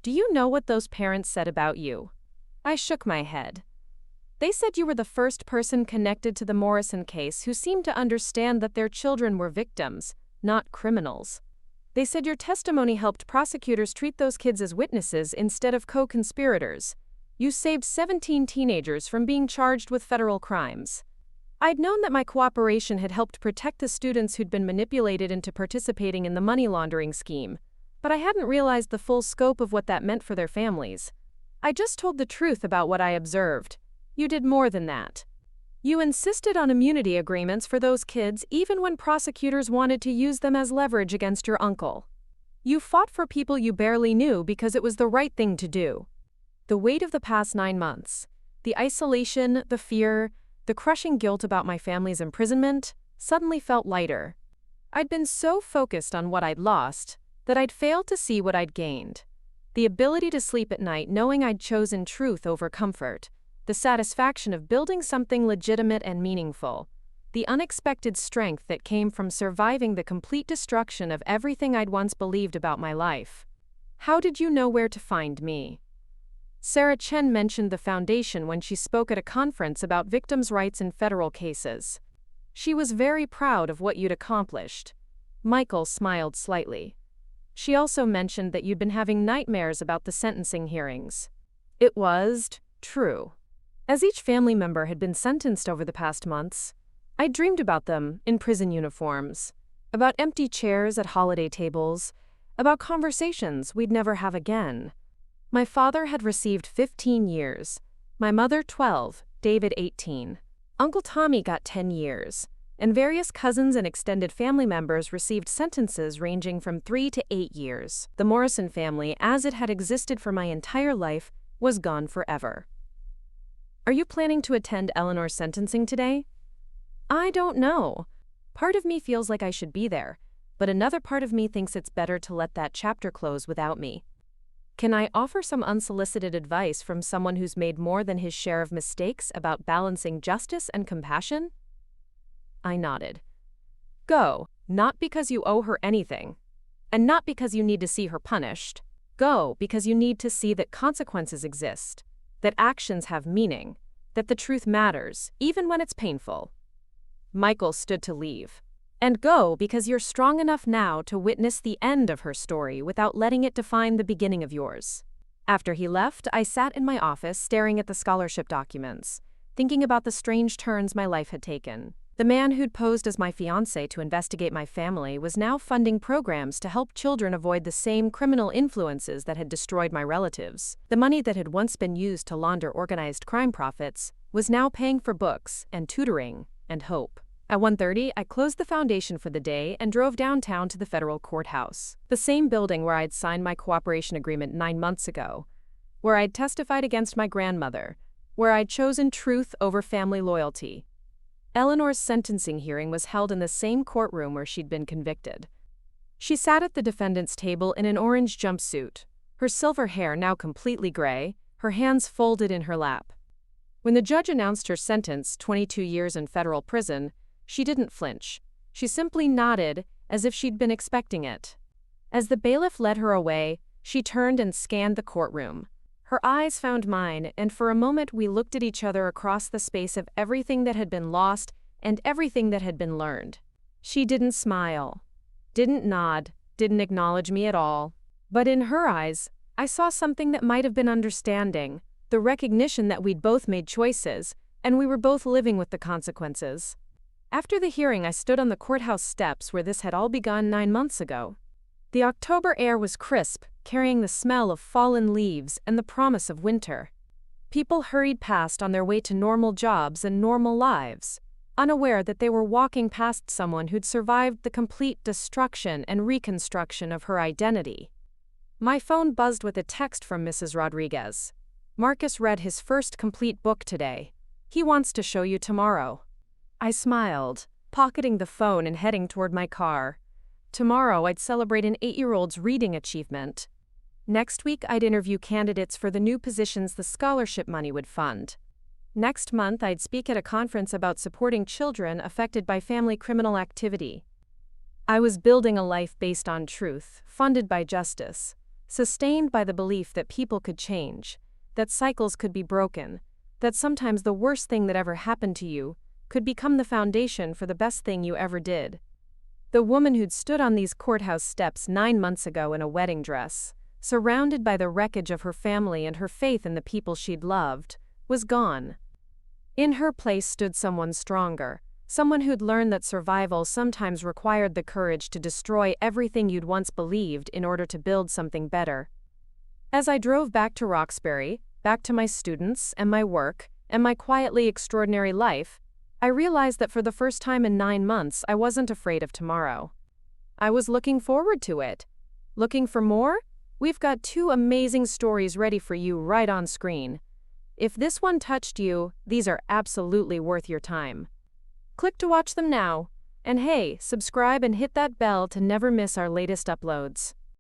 Do you know what those parents said about you? I shook my head. They said you were the first person connected to the Morrison case who seemed to understand that their children were victims, not criminals. They said your testimony helped prosecutors treat those kids as witnesses instead of co-conspirators. You saved 17 teenagers from being charged with federal crimes. I'd known that my cooperation had helped protect the students who'd been manipulated into participating in the money laundering scheme, but I hadn't realized the full scope of what that meant for their families. I just told the truth about what I observed. You did more than that. You insisted on immunity agreements for those kids even when prosecutors wanted to use them as leverage against your uncle. You fought for people you barely knew because it was the right thing to do. The weight of the past 9 months, the isolation, the fear, the crushing guilt about my family's imprisonment, suddenly felt lighter. I'd been so focused on what I'd lost that I'd failed to see what I'd gained. The ability to sleep at night knowing I'd chosen truth over comfort, the satisfaction of building something legitimate and meaningful, the unexpected strength that came from surviving the complete destruction of everything I'd once believed about my life. How did you know where to find me? Sarah Chen mentioned the foundation when she spoke at a conference about victims' rights in federal cases. She was very proud of what you'd accomplished. Michael smiled slightly. She also mentioned that you'd been having nightmares about the sentencing hearings. It was true. As each family member had been sentenced over the past months, I dreamed about them in prison uniforms, about empty chairs at holiday tables, about conversations we'd never have again. My father had received 15 years, my mother 12, David 18. Uncle Tommy got 10 years, and various cousins and extended family members received sentences ranging from 3 to 8 years. The Morrison family, as it had existed for my entire life, was gone forever. Are you planning to attend Eleanor's sentencing today? I don't know. Part of me feels like I should be there, but another part of me thinks it's better to let that chapter close without me. Can I offer some unsolicited advice from someone who's made more than his share of mistakes about balancing justice and compassion? I nodded. Go, not because you owe her anything, and not because you need to see her punished. Go because you need to see that consequences exist, that actions have meaning, that the truth matters, even when it's painful. Michael stood to leave. And go because you're strong enough now to witness the end of her story without letting it define the beginning of yours. After he left, I sat in my office staring at the scholarship documents, thinking about the strange turns my life had taken. The man who'd posed as my fiancé to investigate my family was now funding programs to help children avoid the same criminal influences that had destroyed my relatives. The money that had once been used to launder organized crime profits was now paying for books and tutoring and hope. At 1:30, I closed the foundation for the day and drove downtown to the federal courthouse, the same building where I'd signed my cooperation agreement 9 months ago, where I'd testified against my grandmother, where I'd chosen truth over family loyalty. Eleanor's sentencing hearing was held in the same courtroom where she'd been convicted. She sat at the defendant's table in an orange jumpsuit, her silver hair now completely gray, her hands folded in her lap. When the judge announced her sentence, 22 years in federal prison, she didn't flinch. She simply nodded, as if she'd been expecting it. As the bailiff led her away, she turned and scanned the courtroom. Her eyes found mine, and for a moment we looked at each other across the space of everything that had been lost and everything that had been learned. She didn't smile, didn't nod, didn't acknowledge me at all. But in her eyes, I saw something that might have been understanding, the recognition that we'd both made choices, and we were both living with the consequences. After the hearing, I stood on the courthouse steps where this had all begun 9 months ago. The October air was crisp, carrying the smell of fallen leaves and the promise of winter. People hurried past on their way to normal jobs and normal lives, unaware that they were walking past someone who'd survived the complete destruction and reconstruction of her identity. My phone buzzed with a text from Mrs. Rodriguez. "Marcus read his first complete book today. He wants to show you tomorrow." I smiled, pocketing the phone and heading toward my car. Tomorrow I'd celebrate an 8-year-old's reading achievement. Next week I'd interview candidates for the new positions the scholarship money would fund. Next month I'd speak at a conference about supporting children affected by family criminal activity. I was building a life based on truth, funded by justice, sustained by the belief that people could change, that cycles could be broken, that sometimes the worst thing that ever happened to you could become the foundation for the best thing you ever did. The woman who'd stood on these courthouse steps 9 months ago in a wedding dress, surrounded by the wreckage of her family and her faith in the people she'd loved, was gone. In her place stood someone stronger, someone who'd learned that survival sometimes required the courage to destroy everything you'd once believed in order to build something better. As I drove back to Roxbury, back to my students and my work and my quietly extraordinary life, I realized that for the first time in 9 months I wasn't afraid of tomorrow. I was looking forward to it. Looking for more? We've got 2 amazing stories ready for you right on screen. If this one touched you, these are absolutely worth your time. Click to watch them now. And hey, subscribe and hit that bell to never miss our latest uploads.